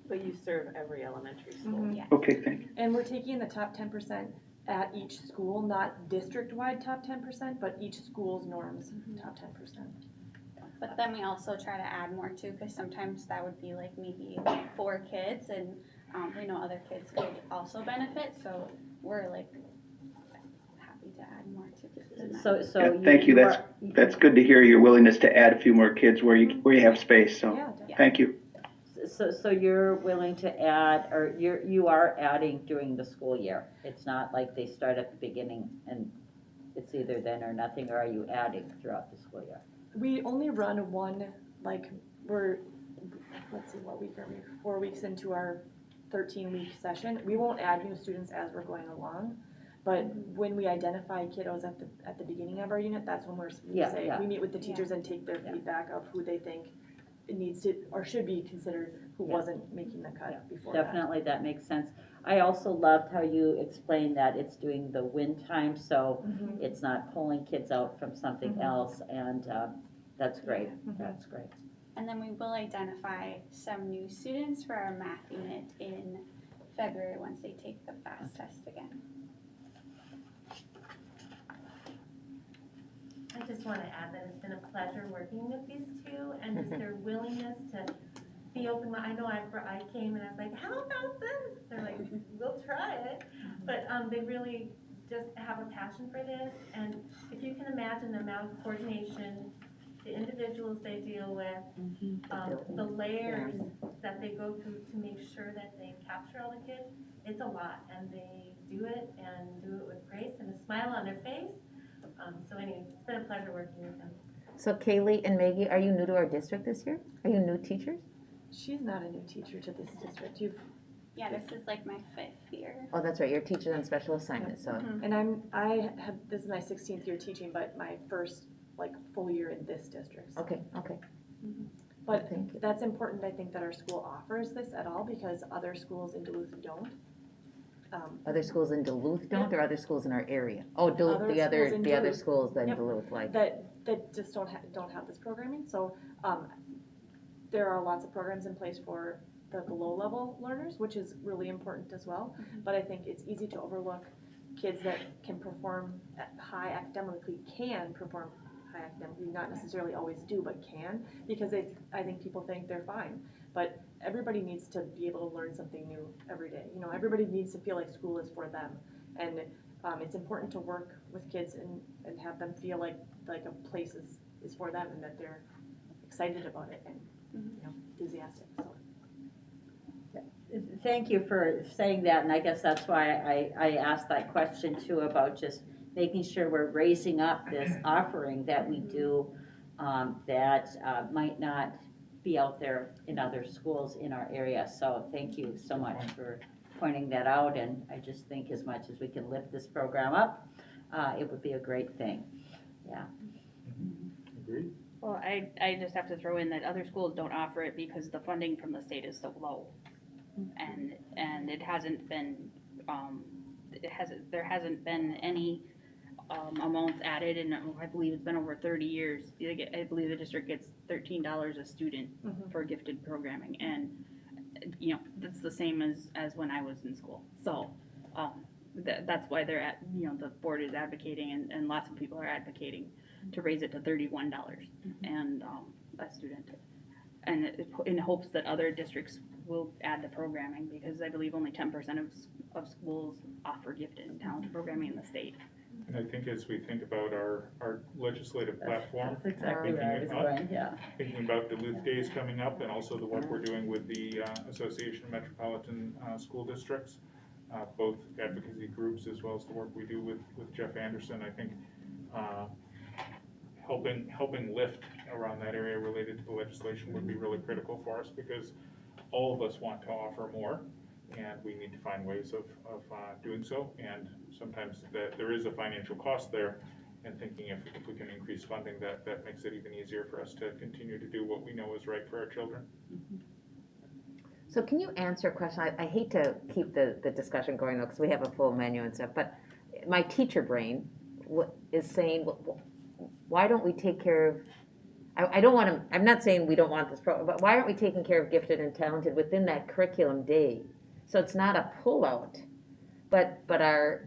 But you serve every elementary school. yeah. okay, thank you. And we're taking the top 10% at each school, not district-wide top 10%, but each school's norms, top 10%. But then we also try to add more too, because sometimes that would be like maybe 4 kids, and we know other kids could also benefit, so we're like happy to add more too. So Yeah, thank you. That's good to hear your willingness to add a few more kids where you have space. So Yeah, definitely. thank you. So you're willing to add, or you are adding during the school year? It's not like they start at the beginning and it's either then or nothing, or are you adding throughout the school year? We only run one, like, let's see, what week are we? 4 weeks into our 13-week session. We won't add new students as we're going along, but when we identify kiddos at the beginning of our unit, that's when we Yeah. meet with the teachers and take their Yeah. feedback of who they think it needs to, or should be considered who Yeah. wasn't making the cut before that. Definitely, that makes sense. I also loved how you explained that it's doing the win time, so Mhm. it's not pulling kids out from something Mhm. else, and that's great, Mhm. that's great. And then we will identify some new students for our math unit in February once they take the FAST test again. I just want to add that it's been a pleasure working with these two and just their willingness to be open. I know I came and I was like, how about this? They're like, we'll try it. But they really just have a passion for this. And if you can imagine the amount of coordination, the individuals they deal with, the layers that they go through to make sure that they capture all the kids, it's a lot. And they do it and do it with grace and a smile on their face. So anyway, it's been a pleasure working with them. So Kaylee and Maggie, are you new to our district this year? Are you new teachers? She's not a new teacher to this district. Yeah, this is like my 5th year. Oh, that's right, you're teachers on special assignment, so. And this is my 16th year teaching, but my first like full year in this district. Okay. But Thank you. that's important, I think, that our school offers this at all, because other schools in Duluth don't. Other schools in Duluth don't, or other schools in our area? Oh, Duluth, Other the other, schools in the other Duluth. schools than Yep. Duluth, like. That just don't have this programming, so, there are lots of programs in place for the below level learners, which is really important as well, but I think it's easy to overlook kids that can perform academically, not necessarily always do, but can, because I think people think they're fine, but everybody needs to be able to learn something new every day. You know, everybody needs to feel like school is for them, and it's important to work with kids and have them feel like a place is for them and that they're excited about it and enthusiastic. So. Thank you for saying that, and I guess that's why I asked that question too, about just making sure we're raising up this offering that we do, that might not be out there in other schools in our area. So thank you so much for pointing that out, and I just think as much as we can lift this program up, it would be a great thing. Yeah. Agreed? Well, I just have to throw in that other schools don't offer it because the funding from the state is so low. And it hasn't been, there hasn't been any amounts added, and I believe it's been over 30 years. I believe the district gets $13 a student for gifted programming, and you know, that's the same as when I was in school. So that's why the board is advocating, and lots of people are advocating to raise it to $31 and a student, and in hopes that other districts will add the programming, because I believe only 10% of schools offer gifted and talented programming in the state. And I think as we think about our legislative platform, That's exactly where I was going, yeah. thinking about Duluth Days coming up, and also the work we're doing with the Association of Metropolitan School Districts, both advocacy groups as well as the work we do with Jeff Anderson, I think helping lift around that area related to the legislation would be really critical for us, because all of us want to offer more, and we need to find ways of doing so, and sometimes there is a financial cost there, and thinking if we can increase funding, that makes it even easier for us to continue to do what we know is right for our children. So can you answer a question? I hate to keep the discussion going though, because we have a full menu and stuff, but my teacher brain is saying, why don't we take care of, I don't want to, I'm not saying we don't want this program, but why aren't we taking care of gifted and talented within that curriculum day? So it's not a pullout, but our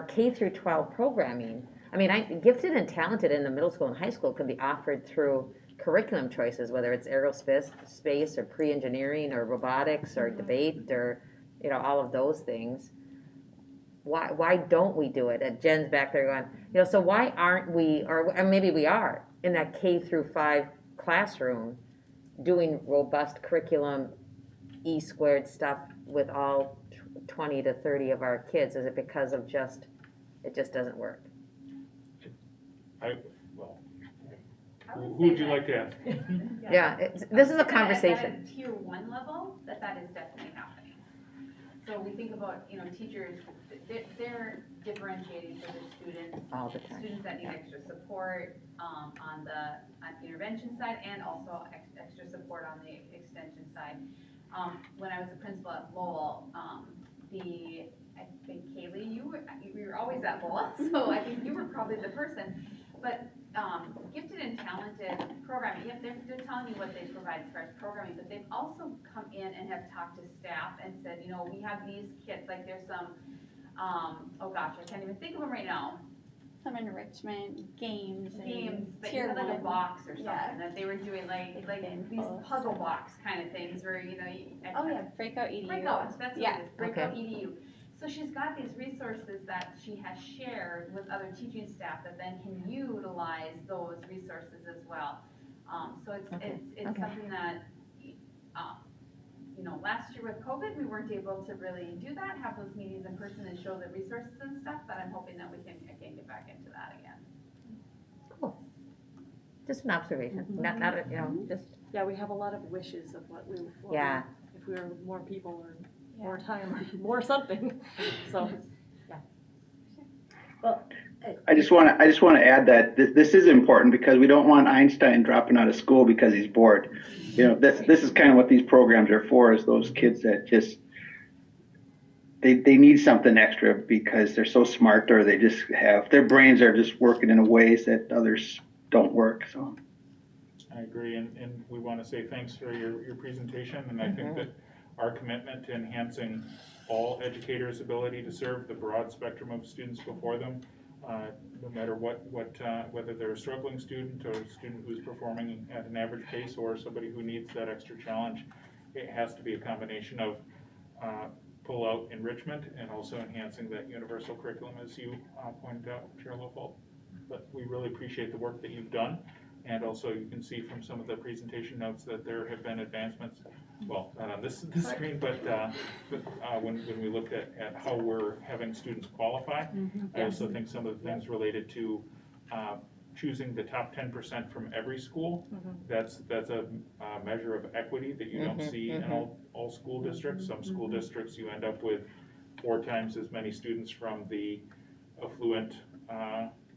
K through 12 programming, I mean, gifted and talented in the middle school and high school can be offered through curriculum choices, whether it's aerospace or pre-engineering or robotics or debate or, all of those things. Why don't we do it? And Jen's back there going, so why aren't we, or maybe we are, in that K through 5 classroom doing robust curriculum, E-squared stuff with all 20 to 30 of our kids? Is it because of it just doesn't work? Who would you like to ask? Yeah, this is a conversation. At a tier 1 level, that is definitely happening. So we think about, you know, teachers, they're differentiating for their students. All the time. Students that need extra support, on intervention side and also extra support on the extension side. When I was a principal at Lowell, I think Kaylee, we were always at Lowell, so I think you were probably the person. But gifted and talented programming, yeah, they're telling you what they provide as far as programming, but they've also come in and have talked to staff and said, you know, we have these kits, like there's some, oh gosh, I can't even think of them right now. Some enrichment games But you tier had like a one. box or something Yeah. that they were doing, like these info puzzle stuff. box kind of things where, you know, Oh yeah, Breakout EDU. Breakout, that's what Yeah. it is, Breakout EDU. So she's got these resources that she has shared with other teaching staff that then can utilize those resources as well. So it's something that, you know, last year with COVID, we weren't able to really do that, have those meetings in person and show the resources and stuff, but I'm hoping that we can again get back into that again. Cool. Just an observation, not, you know, just, Yeah, we have a lot of wishes of what yeah. if we were more people or more time or more something, so. Well, I just want to add that this is important because we don't want Einstein dropping out of school because he's bored. You know, this is kind of what these programs are for, is those kids that just, they need something extra because they're so smart, or they just have, their brains are just working in ways that others don't work, so. I agree, and we want to say thanks for your presentation, and I think that our commitment to enhancing all educators' ability to serve the broad spectrum of students before them, no matter whether they're a struggling student or a student who's performing at an average pace or somebody who needs that extra challenge, it has to be a combination of pull out enrichment and also enhancing that universal curriculum, as you pointed out, Chair Lowell. But we really appreciate the work that you've done. And also you can see from some of the presentation notes that there have been advancements, well, not on this screen, but when we looked at how we're having students qualify. I also think some of the things related to choosing the top 10% from every school, that's a measure of equity that you don't see in all school districts. Some school districts you end up with 4 times as many students from the affluent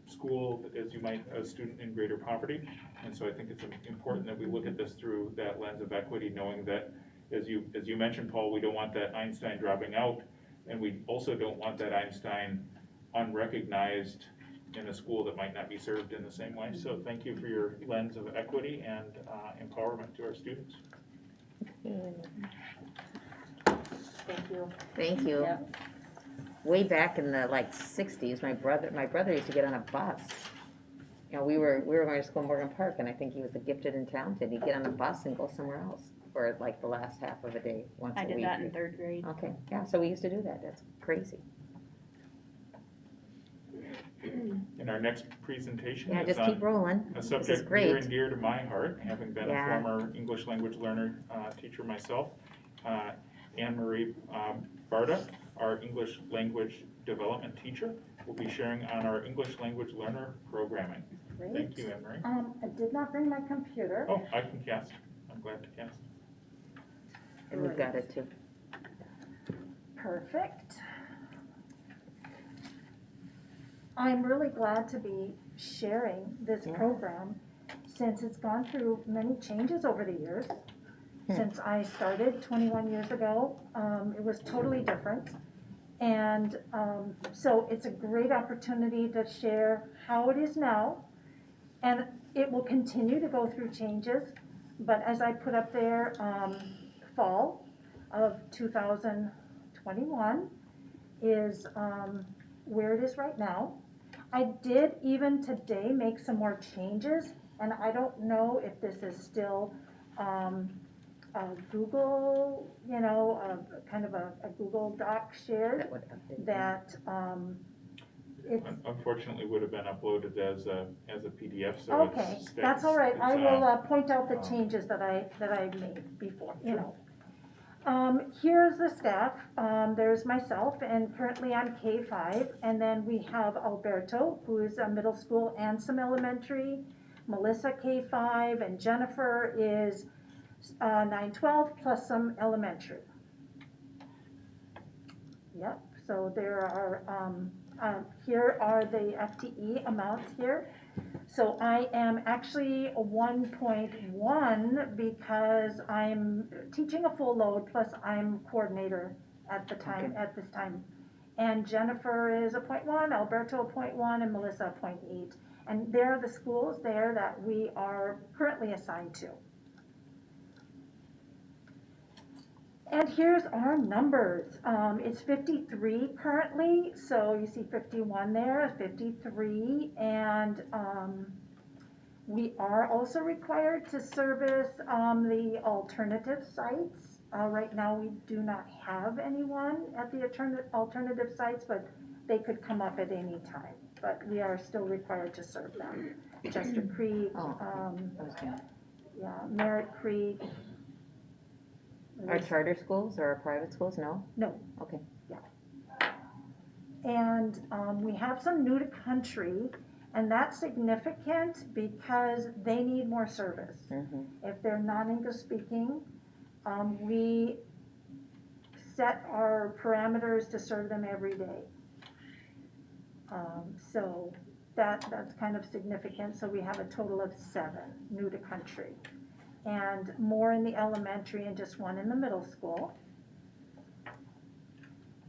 school as you might a student in greater poverty. And so I think it's important that we look at this through that lens of equity, knowing that, as you mentioned, Paul, we don't want that Einstein dropping out, and we also don't want that Einstein unrecognized in a school that might not be served in the same way. So thank you for your lens of equity and empowerment to our students. Thank you. Thank you. Yep. Way back in the like 60s, my brother used to get on a bus. You know, we were going to school in Morgan Park, and I think he was a gifted and talented. He'd get on the bus and go somewhere else for like the last half of a day, once a I week. did that in 3rd grade. Okay, yeah, so we used to do that. That's crazy. In our next presentation Yeah, is just on keep rolling. a This is subject great. near and dear to my heart, having been Yeah. a former English language learner teacher myself. Anne-Marie Barda, our English language development teacher, will be sharing on our English language learner programming. Thank you, Anne-Marie. I did not bring my computer. Oh, I can cast. I'm glad to cast. And we've got it too. Perfect. I'm really glad to be sharing this program since it's gone through many changes over the years. Since I started 21 years ago, it was totally different. And so it's a great opportunity to share how it is now. And it will continue to go through changes. But as I put up there, fall of 2021 is where it is right now. I did even today make some more changes, and I don't know if this is still Google, you know, kind of a Google Doc shared That would update. that it's Unfortunately, would have been uploaded as a PDF, so okay. it's That's all right. I will point out the um, changes that I made before. You know. Here's the staff. There's myself, and currently I'm K5, and then we have Alberto, who is a middle school and some elementary, Melissa K5, and Jennifer is 9-12 plus some elementary. Yep, so there are, here are the FTE amounts here. So I am actually 1.1 because I'm teaching a full load, plus I'm coordinator at the time, Okay. at this time. And Jennifer is a 0.1, Alberto a 0.1, and Melissa a 0.8. And there are the schools there that we are currently assigned to. And here's our numbers. It's 53 currently, so you see 51 there, 53, and we are also required to service the alternative sites. Right now, we do not have anyone at the alternative sites, but they could come up at any time. But we are still required to serve them. Chester Creek, yeah, Merritt Creek. Are charter schools or private schools? No? No. Okay. And we have some new to country, and that's significant because they need more service. If they're non-English speaking, we set our parameters to serve them every day. So that's kind of significant. So we have a total of 7 new to country, and more in the elementary and just 1 in the middle school.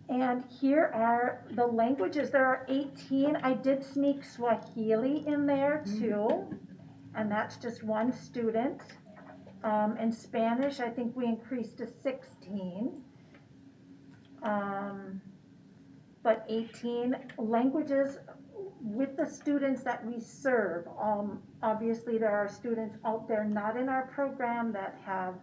And here are the languages. There are 18. I did sneak Swahili in there too, and that's just 1 student. And Spanish, I think we increased to 16. But 18 languages with the students that we serve. Obviously, there are students out there not in our program that have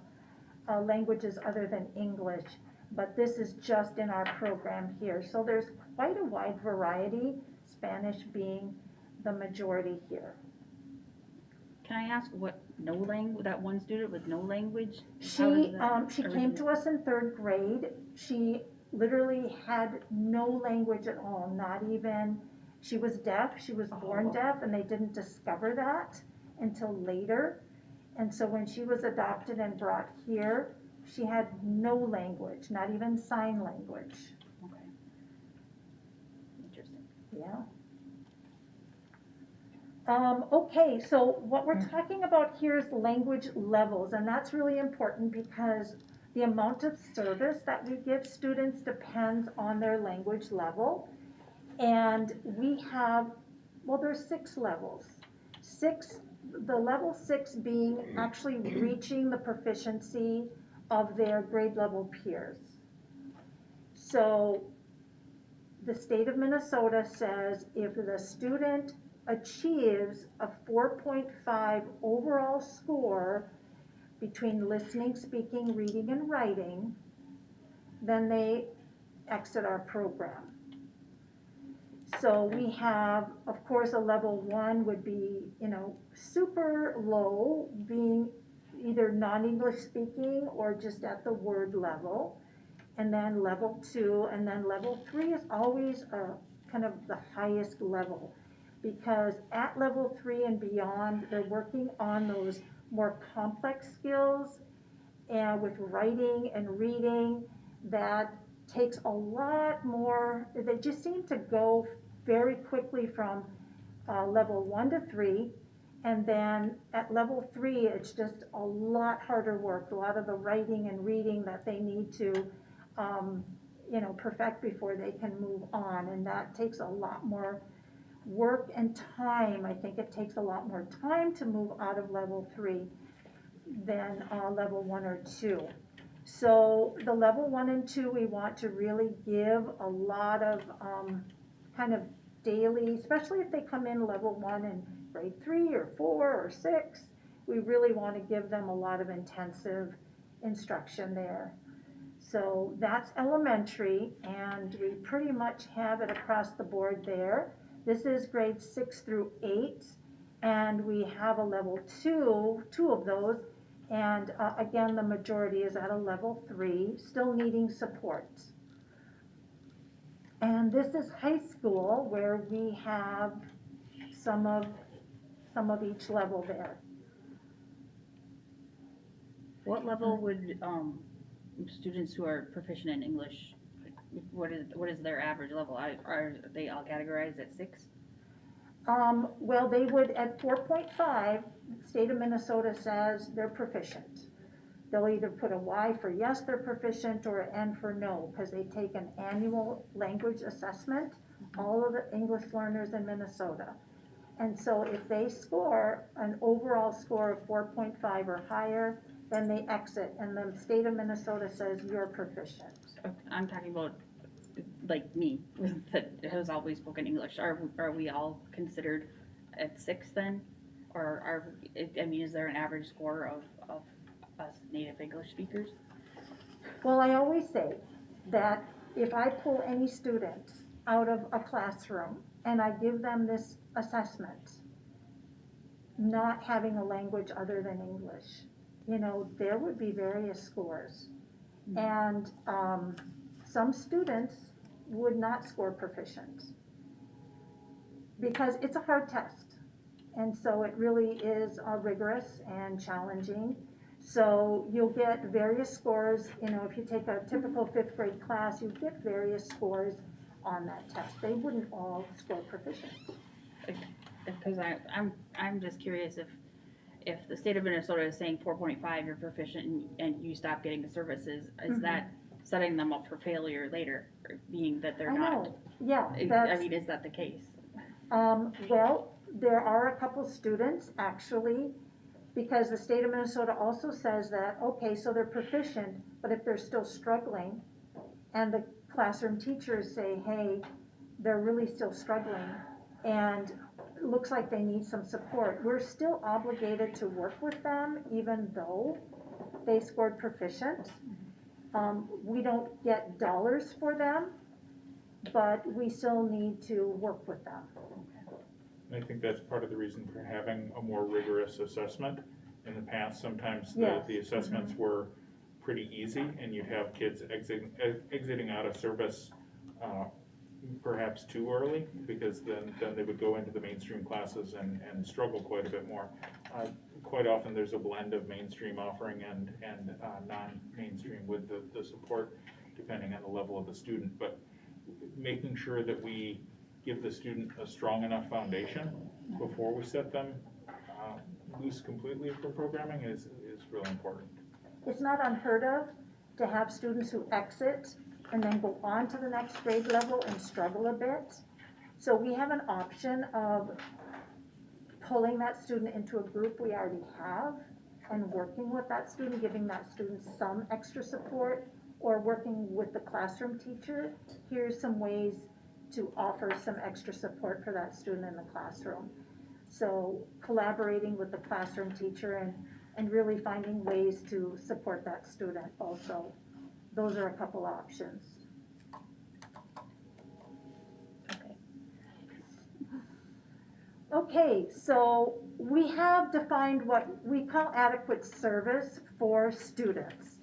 languages other than English, but this is just in our program here. So there's quite a wide variety, Spanish being the majority here. Can I ask what no language, that one student with no language? She came to us in 3rd grade. She literally had no language at all, not even, she was deaf, she was born deaf, and they didn't discover that until later. And so when she was adopted and brought here, she had no language, not even sign language. Okay. Interesting. Yeah. Okay, so what we're talking about here is language levels, and that's really important because the amount of service that we give students depends on their language level. And we have, well, there's 6 levels. The level 6 being actually reaching the proficiency of their grade level peers. So the state of Minnesota says if the student achieves a 4.5 overall score between listening, speaking, reading, and writing, then they exit our program. So we have, of course, a level 1 would be, super low, being either non-English speaking or just at the word level. And then level 2, and then level 3 is always kind of the highest level. Because at level 3 and beyond, they're working on those more complex skills, and with writing and reading, that takes a lot more. They just seem to go very quickly from level 1 to 3, and then at level 3, it's just a lot harder work, a lot of the writing and reading that they need to, perfect before they can move on, and that takes a lot more work and time. I think it takes a lot more time to move out of level 3 than level 1 or 2. So the level 1 and 2, we want to really give a lot of kind of daily, especially if they come in level 1 in grade 3 or 4 or 6, we really want to give them a lot of intensive instruction there. So that's elementary, and we pretty much have it across the board there. This is grades 6 through 8, and we have a level 2 of those, and again, the majority is at a level 3, still needing support. And this is high school, where we have some of each level there. What level would students who are proficient in English what is their average level? Are they all categorized at 6? Well, they would, at 4.5, state of Minnesota says they're proficient. They'll either put a Y for yes, they're proficient, or an N for no, because they take an annual language assessment, all of the English learners in Minnesota. And so if they score an overall score of 4.5 or higher, then they exit, and the state of Minnesota says you're proficient. I'm talking about like me, that has always spoken English. Are we all considered at 6 then? Or is there an average score of us native English speakers? Well, I always say that if I pull any student out of a classroom and I give them this assessment, not having a language other than English, there would be various scores. And some students would not score proficient because it's a hard test. And so it really is rigorous and challenging. So you'll get various scores, if you take a typical 5th grade class, you get various scores on that test. They wouldn't all score proficient. Because I'm just curious if the state of Minnesota is saying 4.5 you're proficient and you stop getting the services, is that setting them up for failure later, being that they're not? Yeah. Is that the case? Well, there are a couple students actually, because the state of Minnesota also says that, okay, so they're proficient, but if they're still struggling and the classroom teachers say, hey, they're really still struggling and it looks like they need some support, we're still obligated to work with them even though they scored proficient. We don't get dollars for them, but we still need to work with them. I think that's part of the reason for having a more rigorous assessment. In the past, sometimes Yes. the assessments were pretty easy, and you'd have kids exiting out of service perhaps too early, because then they would go into the mainstream classes and struggle quite a bit more. Quite often there's a blend of mainstream offering and non-mainstream with the support, depending on the level of the student. But making sure that we give the student a strong enough foundation before we set them loose completely for programming is really important. It's not unheard of to have students who exit and then go on to the next grade level and struggle a bit. So we have an option of pulling that student into a group we already have and working with that student, giving that student some extra support, or working with the classroom teacher. Here's some ways to offer some extra support for that student in the classroom. So collaborating with the classroom teacher and really finding ways to support that student also. Those are a couple options. Okay, so we have defined what we call adequate service for students.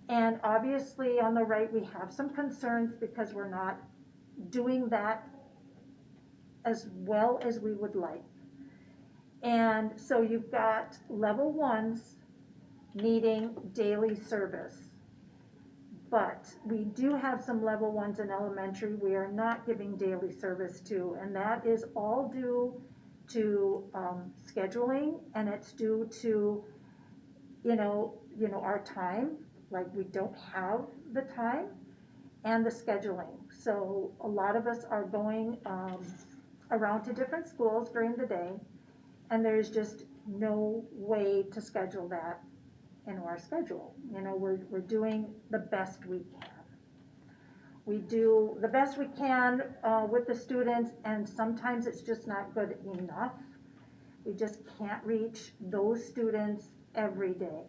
And obviously on the right, we have some concerns because we're not doing that as well as we would like. And so you've got level 1s needing daily service. But we do have some level 1s in elementary we are not giving daily service to, and that is all due to scheduling, and it's due to our time, like we don't have the time, and the scheduling. So a lot of us are going around to different schools during the day, and there's just no way to schedule that in our schedule. We're doing the best we can. We do the best we can with the students, and sometimes it's just not good enough. We just can't reach those students every day.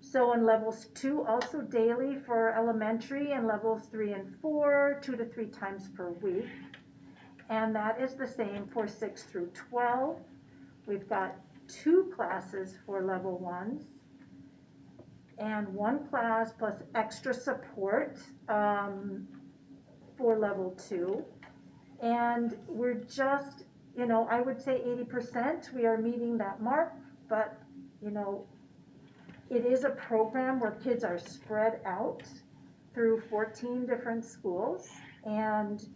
So in levels 2, also daily for elementary, and levels 3 and 4, 2 to 3 times per week. And that is the same for 6 through 12. We've got 2 classes for level 1s, and 1 class plus extra support for level 2. And we're just, I would say 80%, we are meeting that mark, but, it is a program where kids are spread out through 14 different schools, and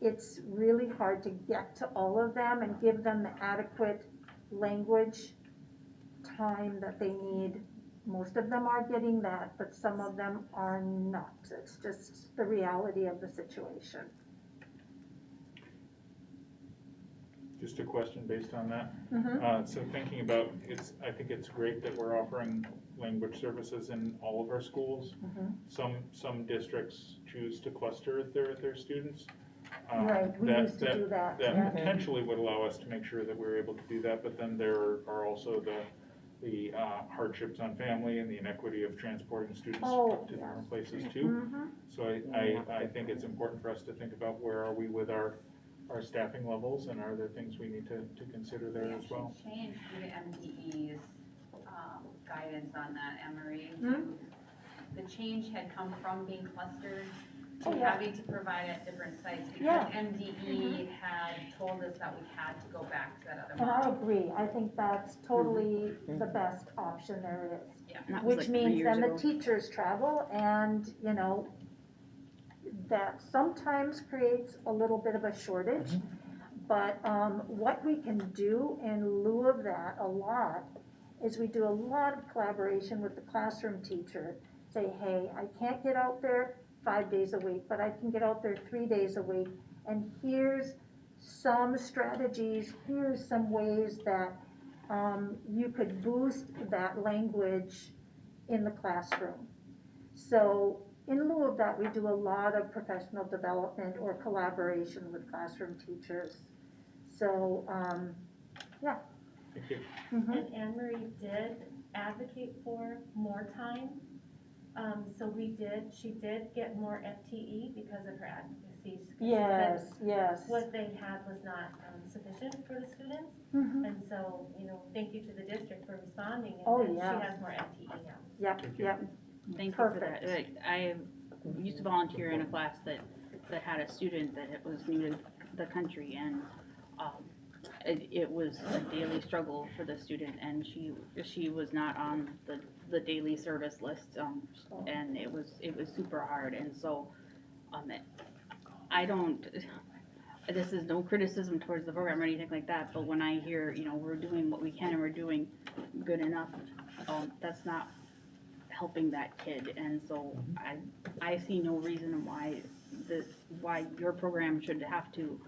it's really hard to get to all of them and give them the adequate language time that they need. Most of them are getting that, but some of them are not. It's just the reality of the situation. Just a question based on that. Mhm. So thinking about, I think it's great that we're offering language services in all of our schools. Mhm. Some districts choose to cluster their students. Right, we used to do that, That yeah. potentially would allow us to make sure that we're able to do that, but then there are also the hardships on family and the inequity of transporting students Oh, to yes. different places too. Mhm. So I think it's important for us to think about where are we with our staffing levels, and are there things we need to consider there as well? We actually changed the MDE's guidance on that, Emery. Hmm? The change had come from being clustered Oh, to yeah. having to provide at different sites because Yeah. MDE had told us that we had to go back to that other And I model. agree, I think that's totally the best option there is. Yeah. And that was Which like 3 means years then the ago. teachers travel, and, you know, that sometimes creates a little bit of a shortage. But what we can do in lieu of that a lot is we do a lot of collaboration with the classroom teacher. Say, hey, I can't get out there 5 days a week, but I can get out there 3 days a week. And here's some strategies, here's some ways that you could boost that language in the classroom. So in lieu of that, we do a lot of professional development or collaboration with classroom teachers. So, yeah. Thank you. Mhm. And Anne Marie did advocate for more time. So she did get more FTE because of her advocacy. She said Yes. what they had was not sufficient for the students. Mhm. And so, thank you to the district for responding. Oh, And yeah. she has more FTE now. Yep, Thank you. yep. Thank you for that. Perfect. I used to volunteer in a class that had a student that was new to the country, and it was a daily struggle for the student, and she was not on the daily service list, and it was super hard, and so I don't. This is no criticism towards the program or anything like that, but when I hear, we're doing what we can and we're doing good enough, that's not helping that kid, and so I see no reason why your program should have to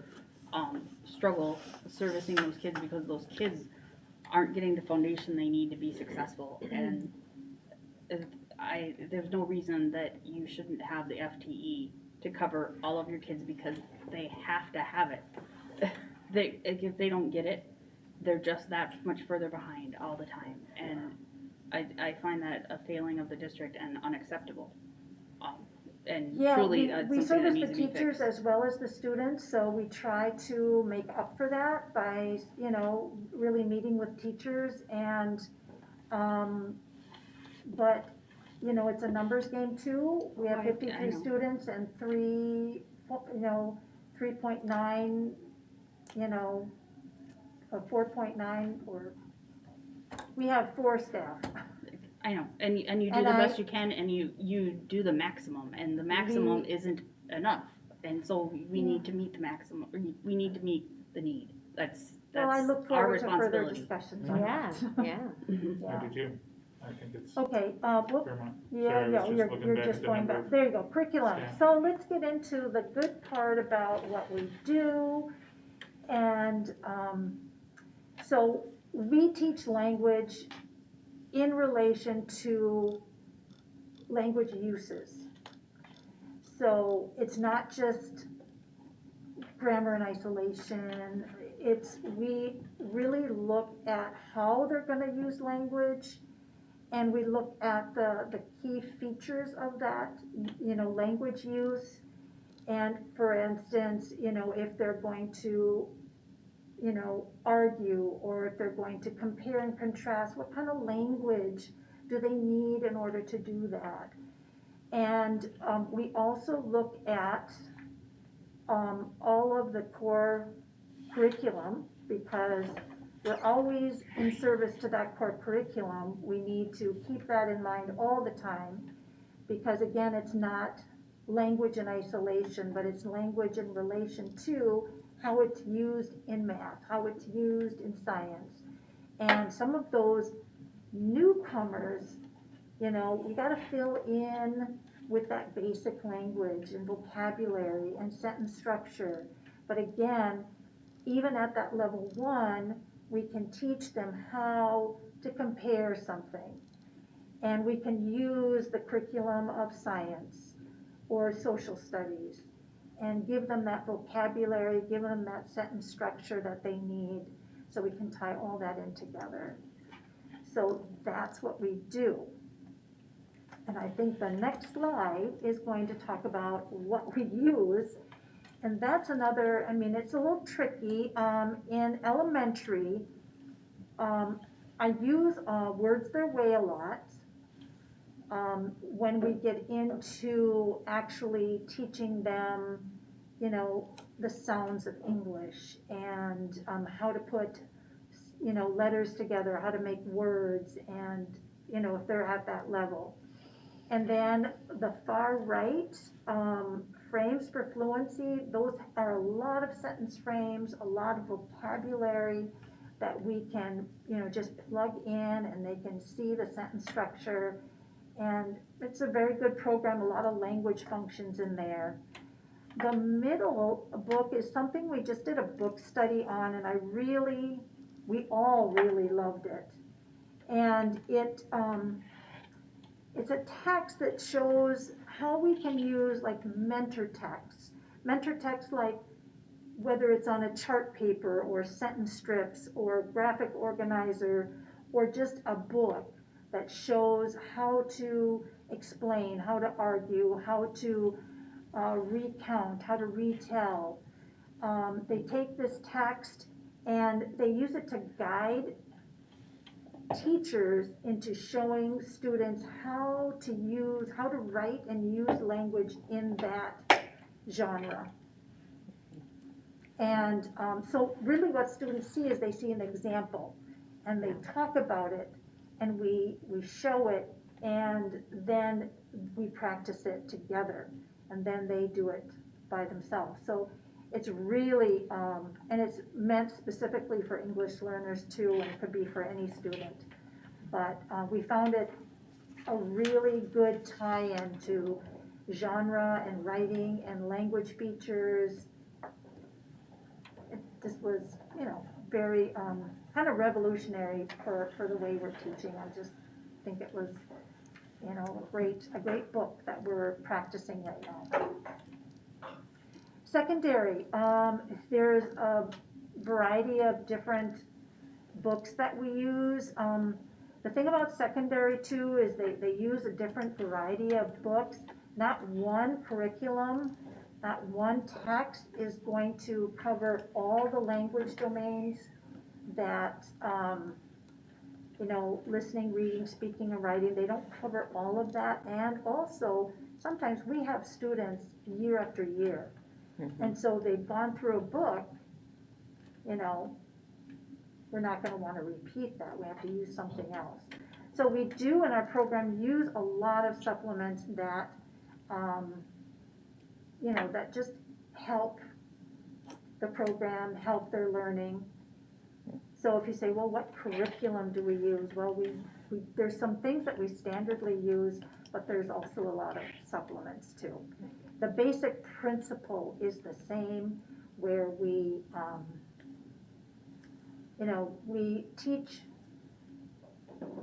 struggle servicing those kids, because those kids aren't getting the foundation they need to be successful, and there's no reason that you shouldn't have the FTE to cover all of your kids, because they have to have it. If they don't get it, they're just that much further behind all the time, and I find that a failing of the district and unacceptable. And Yeah, truly, we something that service needs the to be teachers fixed. as well as the students, so we try to make up for that by, really meeting with teachers and, but, it's a numbers game too. We have I 53 know. students and 3.9, or 4.9, or, we have 4 staff. I know, and you do And the best you can, and you do the maximum, and the maximum isn't enough, and so we need to meet the maximum, or we need to meet the need. That's Well, I look our forward to further responsibility. discussions on Yeah, that. yeah. Mhm. I Yeah. do too. I think it's Okay, whoop. Fairmont. Yeah, Sorry, I was just you're looking back just at the going number back, of there you go, curriculum. staff. So let's get into the good part about what we do. And, so we teach language in relation to language uses. So it's not just grammar in isolation, we really look at how they're gonna use language, and we look at the key features of that, language use. And for instance, if they're going to, argue, or if they're going to compare and contrast, what kind of language do they need in order to do that? And we also look at all of the core curriculum, because we're always in service to that core curriculum. We need to keep that in mind all the time, because again, it's not language in isolation, but it's language in relation to how it's used in math, how it's used in science. And some of those newcomers, you know, we gotta fill in with that basic language and vocabulary and sentence structure. But again, even at that level 1, we can teach them how to compare something. And we can use the curriculum of science or social studies and give them that vocabulary, give them that sentence structure that they need, so we can tie all that in together. So that's what we do. And I think the next slide is going to talk about what we use. And that's another, I mean, it's a little tricky. In elementary, I use Words Their Way a lot. When we get into actually teaching them, you know, the sounds of English and how to put, you know, letters together, how to make words, and, you know, if they're at that level. And then the far right, frames for fluency, those are a lot of sentence frames, a lot of vocabulary that we can, you know, just plug in and they can see the sentence structure. And it's a very good program, a lot of language functions in there. The middle book is something we just did a book study on, and we all really loved it. And it's a text that shows how we can use like mentor text like whether it's on a chart paper or sentence strips or graphic organizer or just a book that shows how to explain, how to argue, how to recount, how to retell. They take this text and they use it to guide teachers into showing students how to write and use language in that genre. And so really what students see is they see an example and they talk about it and we show it, and then we practice it together, and then they do it by themselves. So it's really, and it's meant specifically for English learners too, and it could be for any student. But we found it a really good tie-in to genre and writing and language features. This was, you know, very kind of revolutionary for the way we're teaching. I just think it was, you know, a great book that we're practicing right now. Secondary, there's a variety of different books that we use. The thing about secondary too is they use a different variety of books. Not one curriculum, not one text is going to cover all the language domains that, you know, listening, reading, speaking, and writing, they don't cover all of that. And also, sometimes we have students year after year. Mm-hmm. And so they've gone through a book, you know, we're not going to want to repeat that. We have to use something else. So we do in our program use a lot of supplements that, you know, that just help the program, help their learning. So if you say, well, what curriculum do we use? Well, there's some things that we standardly use, but there's also a lot of supplements too. The basic principle is the same, where we, you know, we teach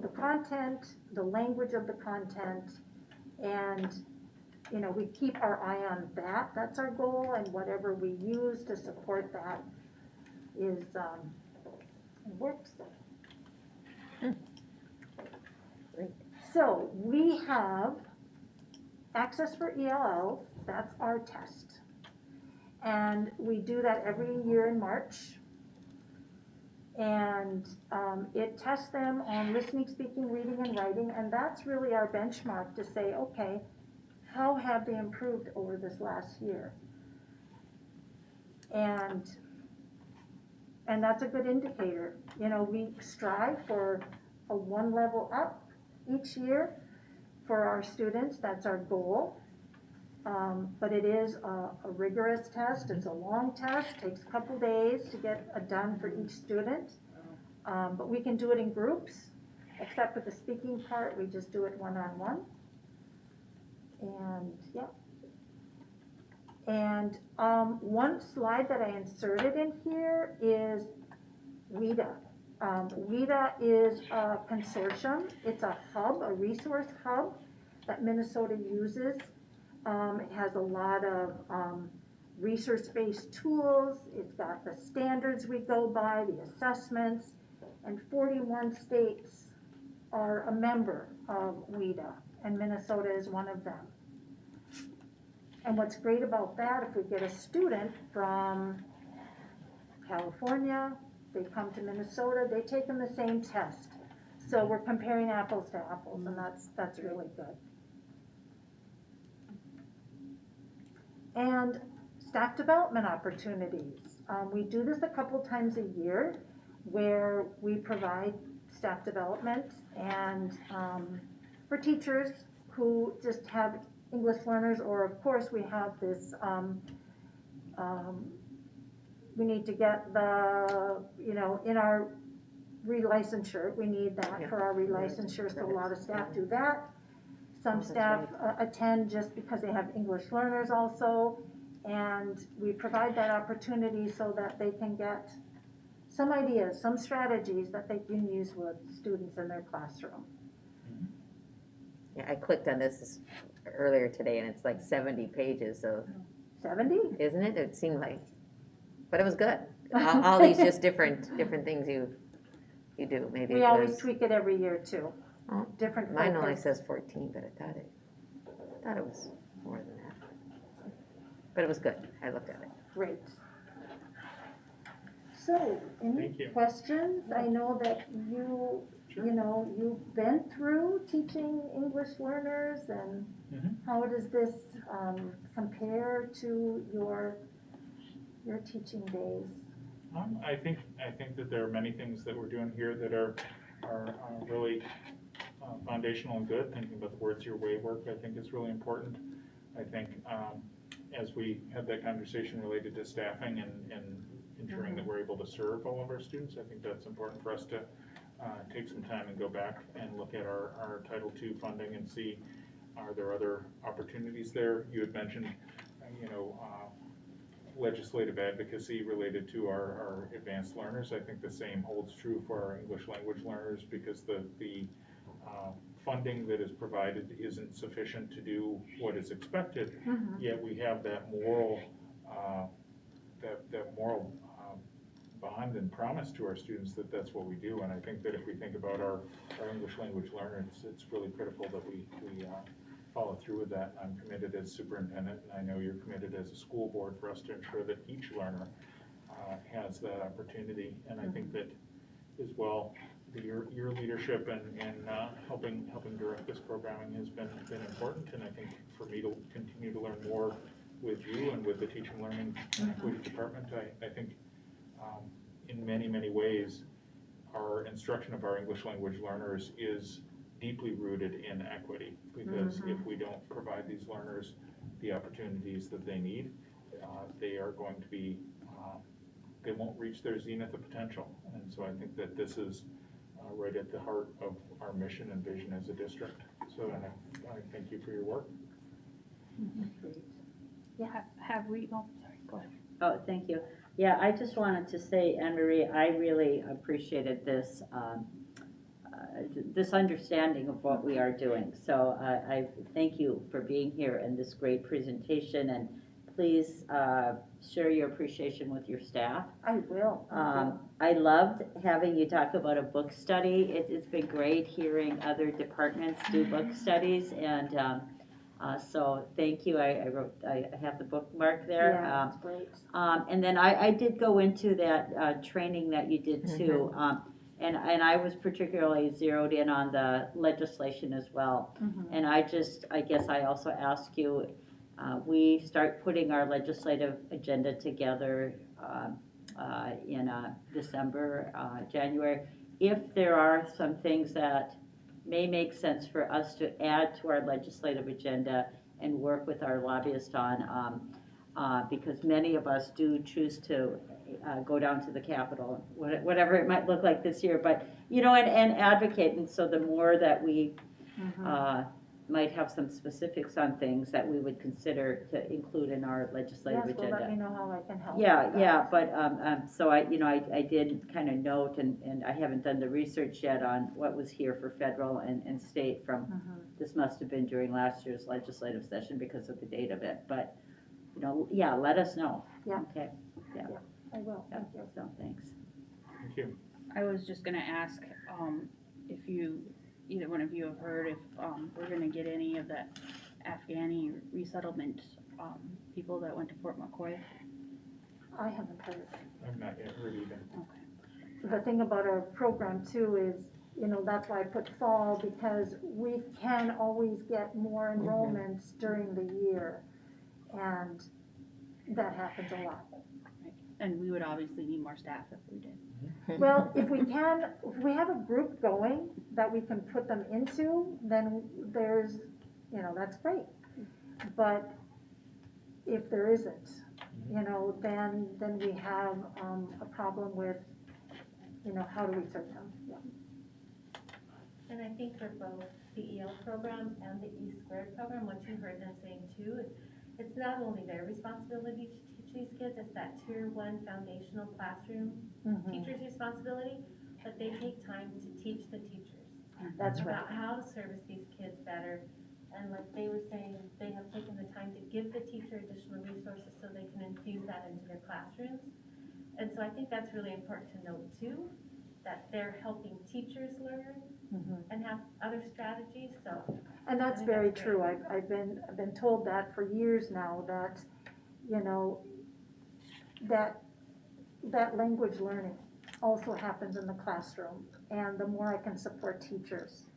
the content, the language of the content, and, you know, we keep our eye on that. That's our goal, and whatever we use to support that is, works. Great. So we have Access for ELL, that's our test. And we do that every year in March. And it tests them on listening, speaking, reading, and writing, and that's really our benchmark to say, okay, how have they improved over this last year? And And that's a good indicator. You know, we strive for a one level up each year for our students. That's our goal. But it is a rigorous test. It's a long test, takes a couple days to get done for each student. But we can do it in groups, except for the speaking part, we just do it one-on-one. And yeah. And one slide that I inserted in here is WIDA. WIDA is a consortium. It's a hub, a resource hub that Minnesota uses. It has a lot of research-based tools. It's got the standards we go by, the assessments, and 41 states are a member of WIDA, and Minnesota is one of them. And what's great about that, if we get a student from California, they come to Minnesota, they take them the same test. So we're comparing apples to apples, and that's really good. And staff development opportunities. We do this a couple times a year where we provide staff development and for teachers who just have English learners, or of course we have this, we need to get the, you know, in our relicensure, we need that for our relicensure, so a lot of staff do that. Some staff attend just because they have English learners also, and we provide that opportunity so that they can get some ideas, some strategies that they can use with students in their classroom. Yeah, I clicked on this earlier today, and it's like 70 pages of. 70? Isn't it? It seemed like, but it was good. All these just different things you do. Maybe We always tweak it every year too. Oh, Different mine only focus. says 14, but I thought it was more than that. But it was good. I looked at it. Great. So, any Thank you. questions? I know that you, Sure. you know, you've been through teaching English learners, and Mhm. how does this compare to your teaching days? I think that there are many things that we're doing here that are really foundational and good. Thinking about the Words Your Way work, I think is really important. I think as we had that conversation related to staffing and ensuring that we're able to serve all of our students, I think that's important for us to take some time and go back and look at our Title II funding and see, are there other opportunities there? You had mentioned, legislative advocacy related to our advanced learners. I think the same holds true for our English language learners, because the funding that is provided isn't sufficient to do what is expected. Yet we have that moral bond and promise to our students that that's what we do. And I think that if we think about our English language learners, it's really critical that we follow through with that. I'm committed as superintendent, and I know you're committed as a school board, for us to ensure that each learner has that opportunity. And I think that as well, your leadership and helping direct this programming has been important. And I think for me to continue to learn more with you and with the teaching and learning and equity department, I think in many ways our instruction of our English language learners is deeply rooted in equity, because if we don't provide these learners the opportunities that they need, they are going to be, they won't reach their zenith of potential. And so I think that this is right at the heart of our mission and vision as a district. So and I thank you for your work. Have we, oh, sorry, go ahead. Oh, thank you. Yeah, I just wanted to say, Anne Marie, I really appreciated this this understanding of what we are doing. So I thank you for being here and this great presentation, and please share your appreciation with your staff. I will. I loved having you talk about a book study. It's been great hearing other departments do book studies, and so thank you. I have the bookmark there. Yeah, that's great. And then I did go into that training that you did too. And I was particularly zeroed in on the legislation as well. And I guess I also ask you, we start putting our legislative agenda together in December, January. If there are some things that may make sense for us to add to our legislative agenda and work with our lobbyist on, because many of us do choose to go down to the Capitol, whatever it might look like this year, but, and advocate. And so the more that we might have some specifics on things that we would consider to include in our legislative Yes, well, agenda. let me know how I can help. Yeah, but, so I did kind of note, and I haven't done the research yet on what was here for federal and state from, this must have been during last year's legislative session because of the date of it, but, let us know. Yeah. Okay, yeah. I will, Yeah, thank you. so, thanks. Thank you. I was just gonna ask, if either one of you have heard if, we're gonna get any of the Afghani resettlement, people that went to Fort McCoy. I haven't heard. I've not yet heard either. The thing about our program too is, that's why I put fall, because we can always get more enrollments during the year. And that happens a lot. And we would obviously need more staff if we did. Well, if we have a group going that we can put them into, then there's, that's great. But if there isn't, then we have a problem with, how do we serve them? Yeah. And I think for both the EL program and the E squared program, what you heard them saying too, is it's not only their responsibility to teach these kids, it's that tier 1 foundational classroom teacher's responsibility, but they take time to teach the teachers. That's right. About how to service these kids better. And like they were saying, they have taken the time to give the teacher additional resources so they can infuse that into their classrooms. And so I think that's really important to note too, that they're helping teachers learn and have other strategies, so. And that's very true. I've been told that for years now, that, that language learning also happens in the classroom. And the more I can support teachers,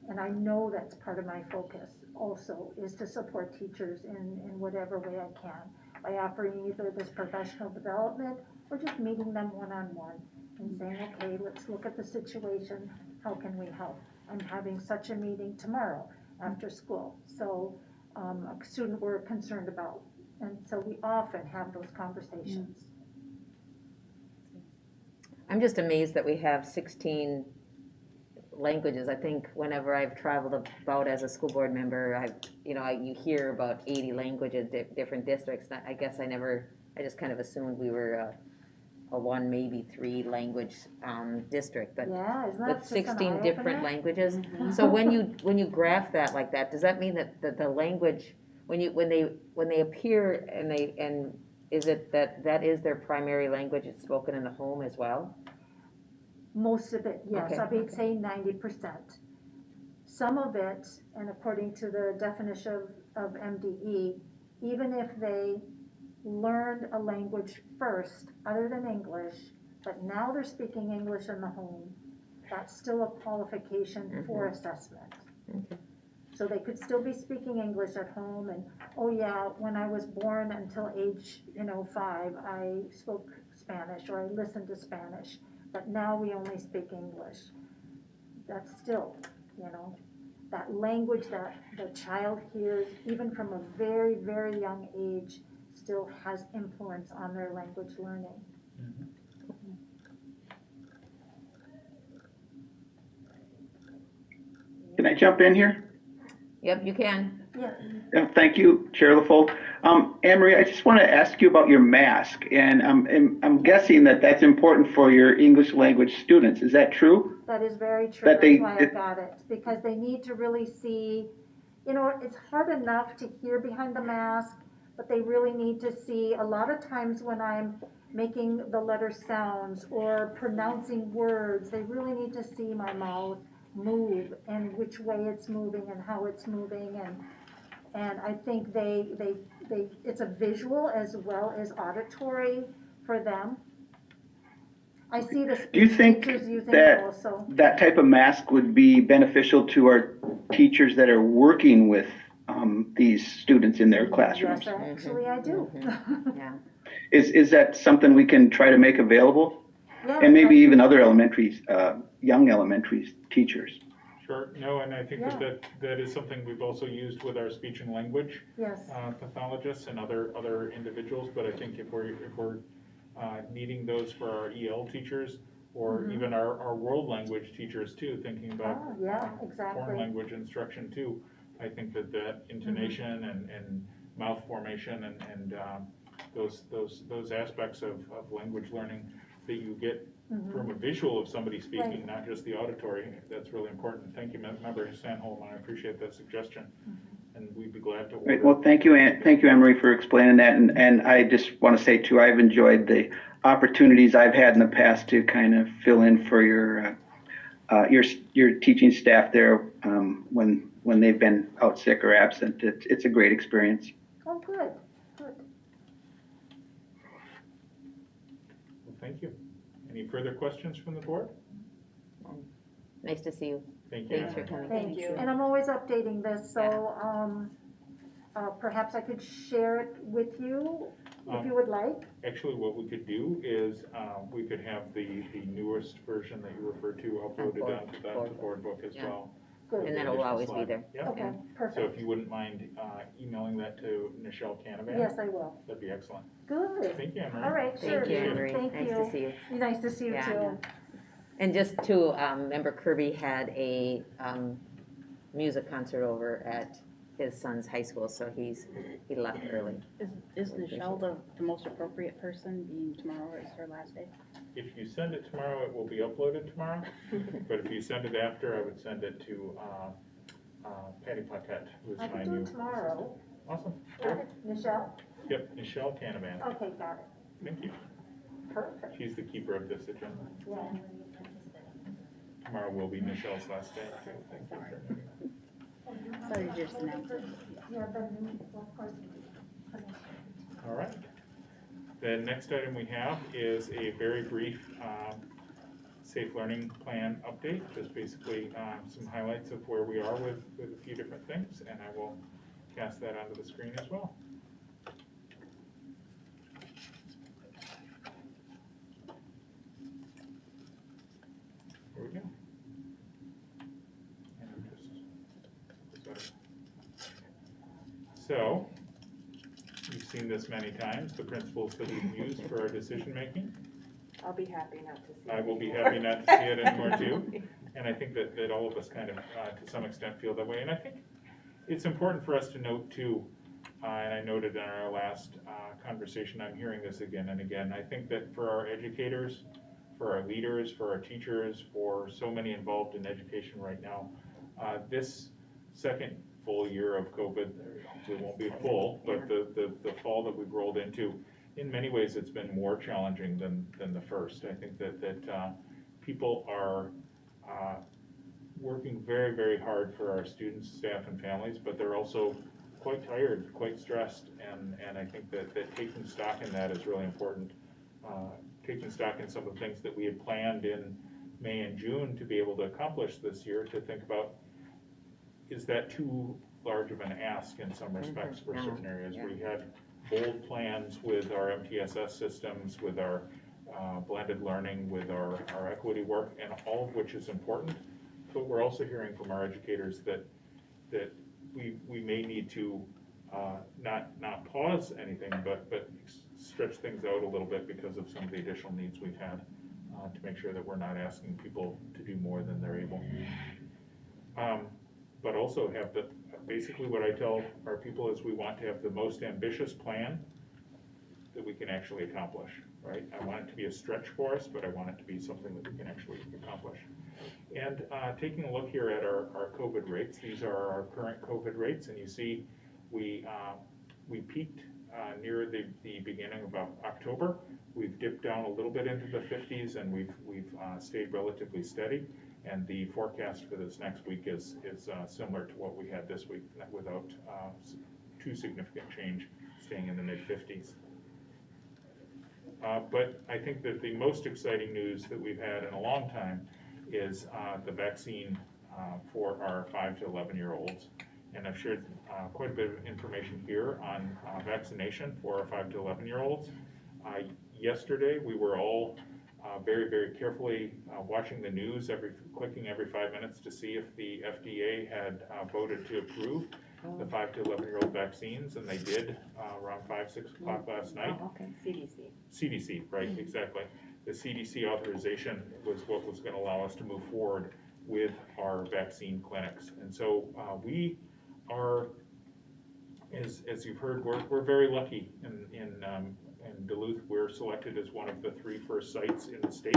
and I know that's part of my focus also, is to support teachers in whatever way I can, by offering either this professional development or just meeting them one-on-one and saying, okay, let's look at the situation, how can we help? I'm having such a meeting tomorrow after school, so a student we're concerned about, and so we often have those conversations. I'm just amazed that we have 16 languages. I think whenever I've traveled about as a school board member, you hear about 80 languages, different districts. I guess I just kind of assumed we were a 1, maybe 3 language district, but Yeah, isn't that with just an 16 different eye-opener? languages. So when you graph that like that, does that mean that the language, when they appear and is it that is their primary language, it's spoken in the home as well? Most of it, yes, Okay, I would say 90%. Some of it, and according to the definition of MDE, even if they learned a language first, other than English, but now they're speaking English in the home, that's still a qualification for assessment. So they could still be speaking English at home, and, oh yeah, when I was born until age, 5, I spoke Spanish, or I listened to Spanish, but now we only speak English. That's still, that language that the child hears, even from a very, very young age, still has influence on their language learning. Can I jump in here? Yep, you can. Yeah. Thank you, Chair LaFold. Anne-Marie, I just want to ask you about your mask, and I'm guessing that that's important for your English language students. Is that true? That is very true. That That's why I got it, because they need to really see, it's hard enough to hear behind the mask, but they really need to see. A lot of times when I'm making the letter sounds or pronouncing words, they really need to see my mouth move and which way it's moving and how it's moving, and I think it's a visual as well as auditory for them. I see the Do you think teachers using that it also. that type of mask would be beneficial to our teachers that are working with these students in their classrooms? Yes, actually I do. Yeah. Is that something we can try to make available? Yeah, And maybe even other elementaries, young elementaries teachers. Sure, no, and I think Yeah. that is something we've also used with our speech and language yes, pathologists and other individuals, but I think if we're needing those for our EL teachers, or Mhm. even our world language teachers too, thinking about oh, yeah, exactly. foreign language instruction too, I think that intonation and mouth formation and those aspects of language learning that you get Mhm. from a visual of somebody speaking, Right. not just the auditory, that's really important. Thank you, Member Sanholm, I appreciate that suggestion, and we'd be glad to order. Great. Well, thank you, Anne-Marie, for explaining that. And I just want to say too, I've enjoyed the opportunities I've had in the past to kind of fill in for your teaching staff there when they've been out sick or absent. It's a great experience. Oh, good, good. Well, thank you. Any further questions from the board? Nice to see you. Thank you. Thanks for Anne-Marie. coming. Thank you. And I'm always updating this, so perhaps I could share it with you if you would like. Actually, what we could do is we could have the newest version that you referred to uploaded onto the board book as Yeah. well. Good. And that'll always be there. Yeah. Okay, Yeah. So perfect. if you wouldn't mind emailing that to Nichelle Canavan, Yes, I will. that'd be excellent. Good. Thank you, Anne-Marie. All right, sure. Thank you, Anne-Marie. Thank Nice you. to see you. Nice to see you Yeah. too. And just to, Member Kirby had a music concert over at his son's high school, so he left early. Is Nichelle the most appropriate person, being tomorrow is her last day? If you send it tomorrow, it will be uploaded tomorrow. But if you send it after, I would send it to Patty Paquette, who's I my can do new it tomorrow. Awesome. Got it, Michelle? Yep, Nichelle Canavan. Okay, got it. Thank you. Perfect. She's the keeper of this agenda. Yeah. Tomorrow will be Michelle's last day. So thank you for So you just announced it. Yeah, then, of course. All right. The next item we have is a very brief safe learning plan update, just basically some highlights of where we are with a few different things, and I will cast that onto the screen as well. Here we go. So, you've seen this many times, the principles that we've used for our decision making. I'll be happy not to see it. I will be anymore. happy not to see it anymore too. And I think that all of us kind of, to some extent, feel that way. And I think it's important for us to note too, and I noted in our last conversation, I'm hearing this again and again, I think that for our educators, for our leaders, for our teachers, for so many involved in education right now, this second full year of COVID, hopefully it won't be full, but the fall that we've rolled into, in many ways it's been more challenging than the first. I think that people are working very, very hard for our students, staff, and families, but they're also quite tired, quite stressed, and I think that taking stock in that is really important. Taking stock in some of the things that we had planned in May and June to be able to accomplish this year, to think about, is that too large of an ask in some respects for certain areas? Yeah. We had bold plans with our MTSS systems, with our blended learning, with our equity work, and all of which is important. But we're also hearing from our educators that we may need to not pause anything, but stretch things out a little bit because of some of the additional needs we've had to make sure that we're not asking people to do more than they're able. But also have basically what I tell our people is we want to have the most ambitious plan that we can actually accomplish, right? I want it to be a stretch for us, but I want it to be something that we can actually accomplish. And taking a look here at our COVID rates, these are our current COVID rates, and you see we peaked near the beginning of October. We've dipped down a little bit into the 50s, and we've stayed relatively steady. And the forecast for this next week is similar to what we had this week, without too significant change, staying in the mid-50s. But I think that the most exciting news that we've had in a long time is the vaccine for our 5 to 11-year-olds. And I've shared quite a bit of information here on vaccination for our 5 to 11-year-olds. Yesterday, we were all very, very carefully watching the news, clicking every 5 minutes to see if the FDA had voted to approve the 5 to 11-year-old vaccines, and they did around 5, 6 o'clock last night. Oh, okay, CDC. CDC, right, exactly. The CDC authorization was what was going to allow us to move forward with our vaccine clinics. And so we are, as you've heard, we're very lucky in Duluth. We're selected as one of the 3 first sites in the state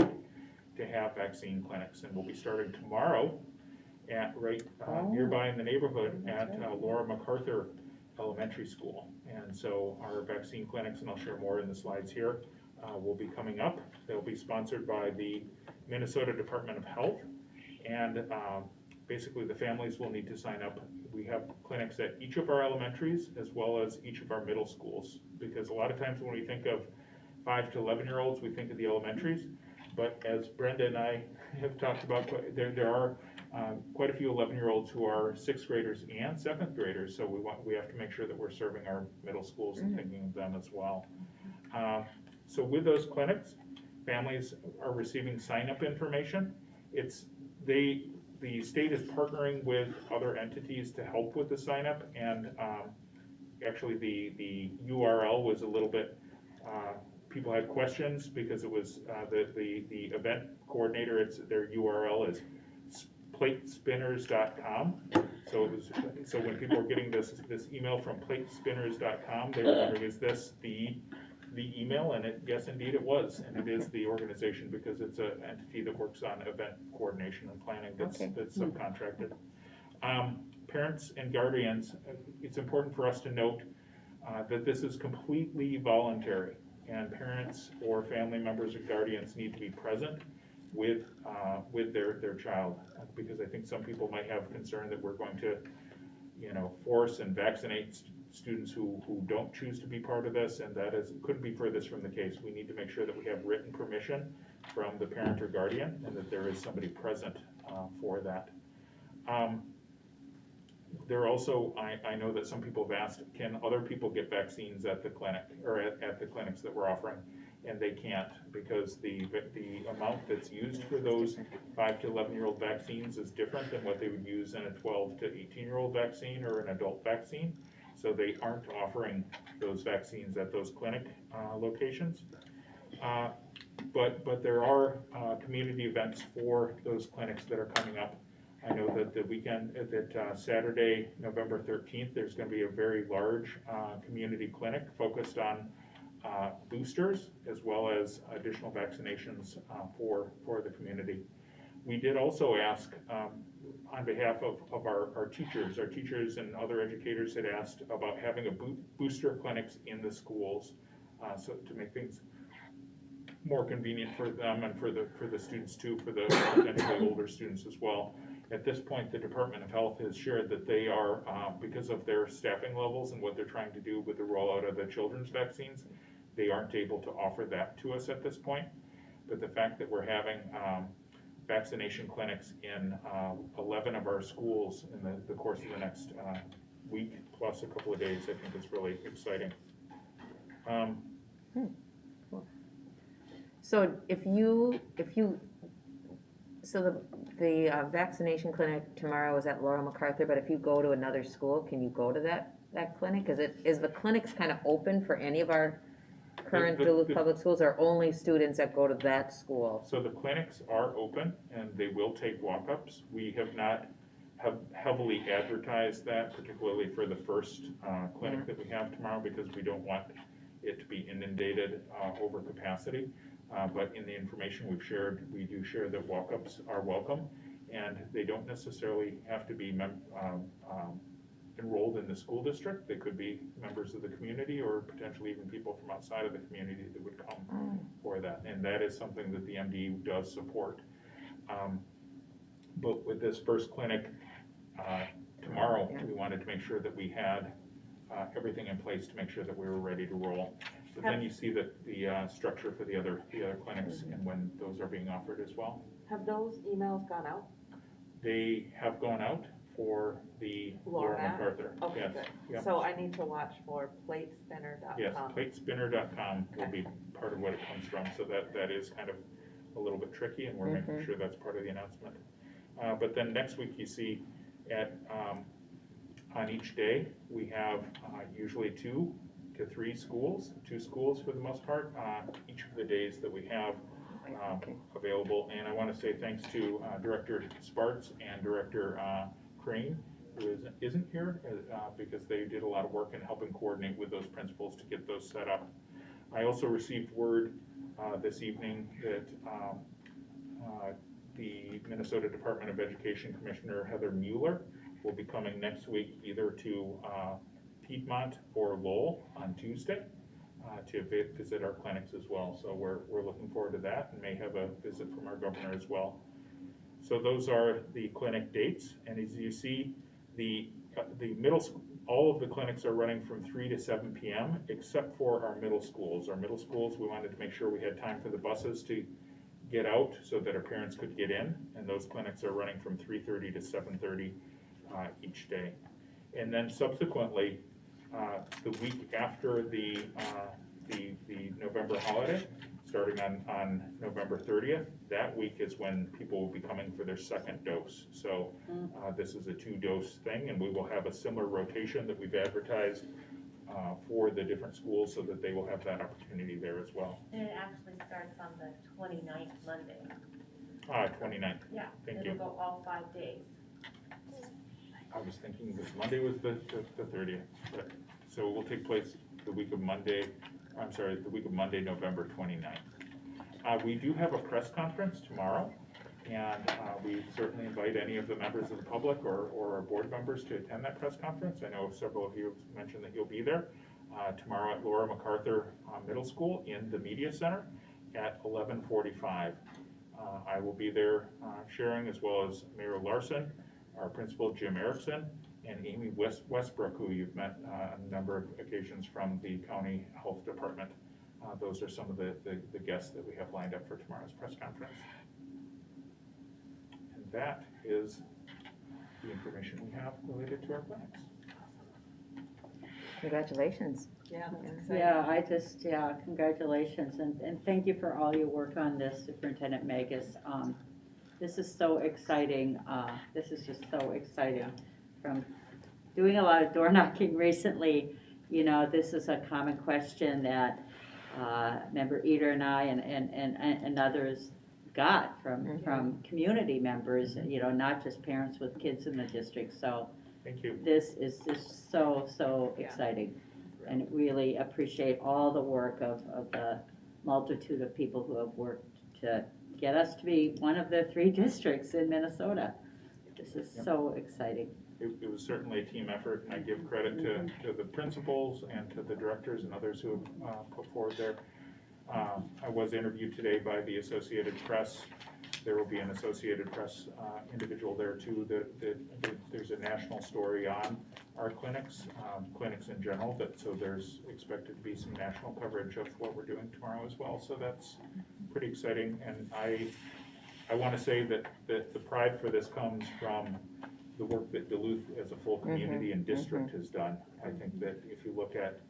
to have vaccine clinics, and we'll be starting tomorrow at nearby in the neighborhood at Laura MacArthur Elementary School. And so our vaccine clinics, and I'll share more in the slides here, will be coming up. They'll be sponsored by the Minnesota Department of Health, and basically the families will need to sign up. We have clinics at each of our elementaries as well as each of our middle schools, because a lot of times when we think of 5 to 11-year-olds, we think of the elementaries. But as Brenda and I have talked about, there are quite a few 11-year-olds who are 6th graders and 7th graders, so we have to make sure that we're serving our middle schools and thinking of them as well. So with those clinics, families are receiving sign-up information. The state is partnering with other entities to help with the sign-up, and actually the URL was a little bit, people had questions because it was the event coordinator, their URL is platespinners.com. So when people were getting this email from platespinners.com, they were wondering, is this the email? And yes, indeed it was, and it is the organization, because it's an entity that works on event coordination and planning that's subcontracted. Parents and guardians, it's important for us to note that this is completely voluntary, and parents or family members or guardians need to be present with their child, because I think some people might have concern that we're going to, force and vaccinate students who don't choose to be part of this, and that couldn't be furthest from the case. We need to make sure that we have written permission from the parent or guardian, and that there is somebody present for that. There also, I know that some people have asked, can other people get vaccines at the clinic, or at the clinics that we're offering? And they can't, because the amount that's used for those 5 to 11-year-old vaccines is different than what they would use in a 12 to 18-year-old vaccine or an adult vaccine. So they aren't offering those vaccines at those clinic locations. But there are community events for those clinics that are coming up. I know that the weekend, that Saturday, November 13th, there's going to be a very large community clinic focused on boosters as well as additional vaccinations for the community. We did also ask on behalf of our teachers. Our teachers and other educators had asked about having a booster clinics in the schools, so to make things more convenient for them and for the students too, for the potentially older students as well. At this point, the Department of Health has shared that they are, because of their staffing levels and what they're trying to do with the rollout of the children's vaccines, they aren't able to offer that to us at this point. But the fact that we're having vaccination clinics in 11 of our schools in the course of the next week plus a couple of days, I think is really exciting. Cool. So so the vaccination clinic tomorrow is at Laura MacArthur, but if you go to another school, can you go to that clinic? Is the clinics kind of open for any of our current Duluth public schools, or only students that go to that school? So the clinics are open and they will take walk-ups. We have not heavily advertised that, particularly for the first clinic that we have tomorrow, because we don't want it to be inundated over capacity. But in the information we've shared, we do share that walk-ups are welcome, and they don't necessarily have to be enrolled in the school district. They could be members of the community, or potentially even people from outside of the community that would come for that. And that is something that the MDU does support. But with this first clinic tomorrow, we wanted to make sure that we had everything in place to make sure that we were ready to roll. But then you see the structure for the other clinics and when those are being offered as well. Have those emails gone out? They have gone out for the Laura Laura? MacArthur. Okay, Yes, good. yep. So I need to watch for platespinner.com. Yes, platespinner.com will be part of what it comes from, so that is kind of a little bit tricky, and we're making sure that's part of the announcement. But then next week, you see on each day, we have usually 2 to 3 schools, 2 schools for the most part, each of the days that we have available. And I want to say thanks to Director Sparts and Director Crane, who isn't here because they did a lot of work in helping coordinate with those principals to get those set up. I also received word this evening that the Minnesota Department of Education Commissioner Heather Mueller will be coming next week either to Piedmont or Lowell on Tuesday to visit our clinics as well. So we're looking forward to that, and may have a visit from our governor as well. So those are the clinic dates, and as you see, the middle school, all of the clinics are running from 3 to 7 p.m. except for our middle schools. Our middle schools, we wanted to make sure we had time for the buses to get out so that our parents could get in, and those clinics are running from 3:30 to 7:30 each day. And then subsequently, the week after the November holiday, starting on November 30th, that week is when people will be coming for their second dose. So this is a 2-dose thing, and we will have a similar rotation that we've advertised for the different schools so that they will have that opportunity there as well. And it actually starts on the 29th Monday. 29th. Yeah, Thank it'll you. go all 5 days. I was thinking that Monday was the 30th, but, so it will take place the week of Monday, November 29th. We do have a press conference tomorrow, and we certainly invite any of the members of the public or our board members to attend that press conference. I know several of you mentioned that you'll be there tomorrow at Laura MacArthur Middle School in the Media Center at 11:45. I will be there sharing, as well as Mayor Larson, our principal Jim Erickson, and Amy Westbrook, who you've met on a number of occasions from the County Health Department. Those are some of the guests that we have lined up for tomorrow's press conference. And that is the information we have related to our clinics. Congratulations. Yeah, that's exciting. Yeah, congratulations, and thank you for all your work on this, Superintendent Magus. This is so exciting. This is just so exciting. From doing a lot of door knocking recently, you know, this is a common question that Member Eder and I and others got from community members, you know, not just parents with kids in the district. So thank you. This is just so exciting, and really appreciate all the work of the multitude of people who have worked to get us to be one of the 3 districts in Minnesota. This is so exciting. It was certainly a team effort, and I give credit to the principals and to the directors and others who have put forward there. I was interviewed today by the Associated Press. There will be an Associated Press individual there too. There's a national story on our clinics in general, so there's expected to be some national coverage of what we're doing tomorrow as well. So that's pretty exciting, and I want to say that the pride for this comes from the work that Duluth as a full community and district has done. I think that if you look at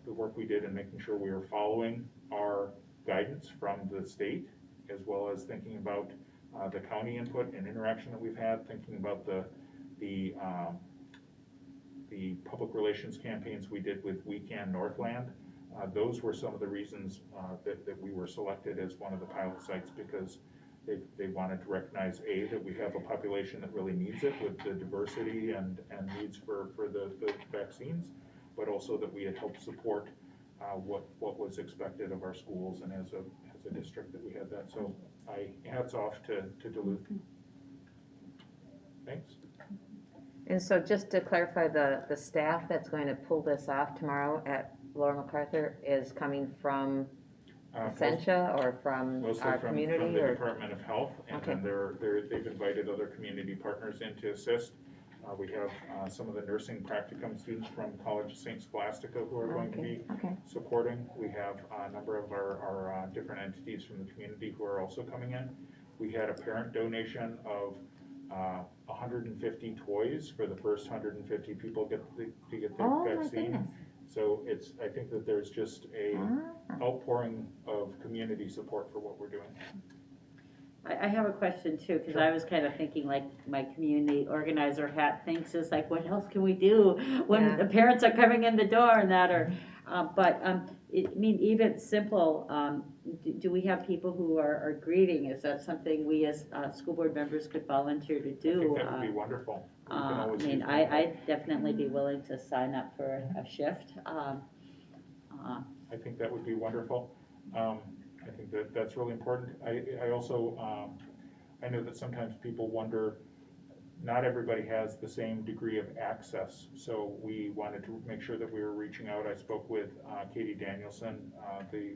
the work we did in making sure we were following our guidance from the state, as well as thinking about the county input and interaction that we've had, thinking about the public relations campaigns we did with We Can Northland. Those were some of the reasons that we were selected as one of the pilot sites, because they wanted to recognize, A, that we have a population that really needs it with the diversity and needs for the vaccines, but also that we had helped support what was expected of our schools, and as a district that we had that. So hats off to Duluth. Thanks. And so just to clarify, the staff that's going to pull this off tomorrow at Laura MacArthur is coming from Essentia or from our community? From the or? Department of Health, and then they've invited other community partners in to assist. We have some of the nursing practicum students from College of St. Scholastica who are going to be supporting. We have a number of our different entities from the community who are also coming in. We had a parent donation of 150 toys for the first 150 people to get the Oh, my vaccine. goodness. So I think that there's just a outpouring of community support for what we're doing. I have a question too, because I was kind of thinking like my community organizer hat thinks is like, what else can we do when Yeah. the parents are coming in the door and that, or, I mean, even simple, do we have people who are greeting? Is that something we as school board members could volunteer to do? I think that would be wonderful. We can I always mean, use more I'd definitely be willing to sign up for a shift. I think that would be wonderful. I think that that's really important. I also, I know that sometimes people wonder, not everybody has the same degree of access, so we wanted to make sure that we were reaching out. I spoke with Katie Danielson, the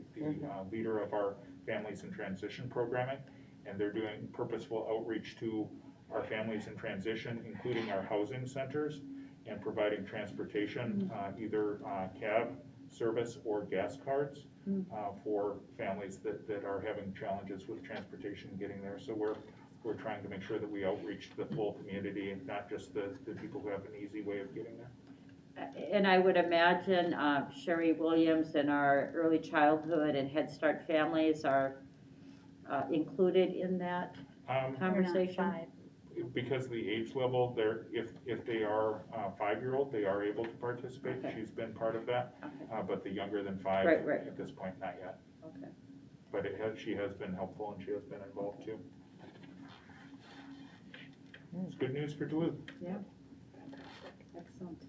leader of our Families in Transition programming, and they're doing purposeful outreach to our families in transition, including our housing centers, and providing transportation, either cab service or gas cards for families that are having challenges with transportation getting there. So we're trying to make sure that we outreach the full community and not just the people who have an easy way of getting there. And I would imagine Sherry Williams and our early childhood and Head Start families are included in that conversation. Because the age level, if they are 5-year-old, they are able to participate. Okay. She's been part of that, Okay. but the younger than 5, Right. at this point, not yet. Okay. But she has been helpful and she has been involved too. It's good news for Duluth. Yeah. Excellent.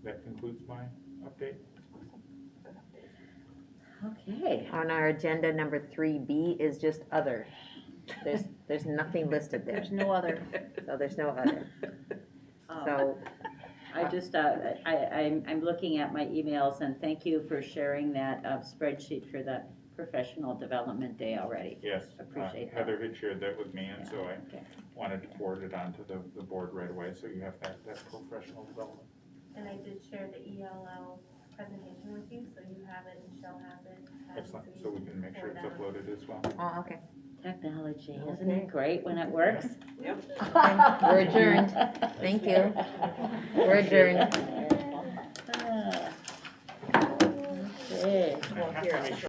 That concludes my update. Okay. On our agenda, number 3B is just other. There's nothing listed there, There's no other. so there's no other. So, I just, I'm looking at my emails and thank you for sharing that spreadsheet for the professional development day already. Yes, Appreciate that. Heather had shared that with me, and so I Okay. wanted to forward it on to the board right away, so you have that professional development. And I did share the ELL presentation with you, so you have it, Michelle has it. Excellent, so we can make sure it's uploaded as well. oh, okay. Technology, isn't it great when it works? We're adjourned. Thank you. We're adjourned. Okay. I have to make sure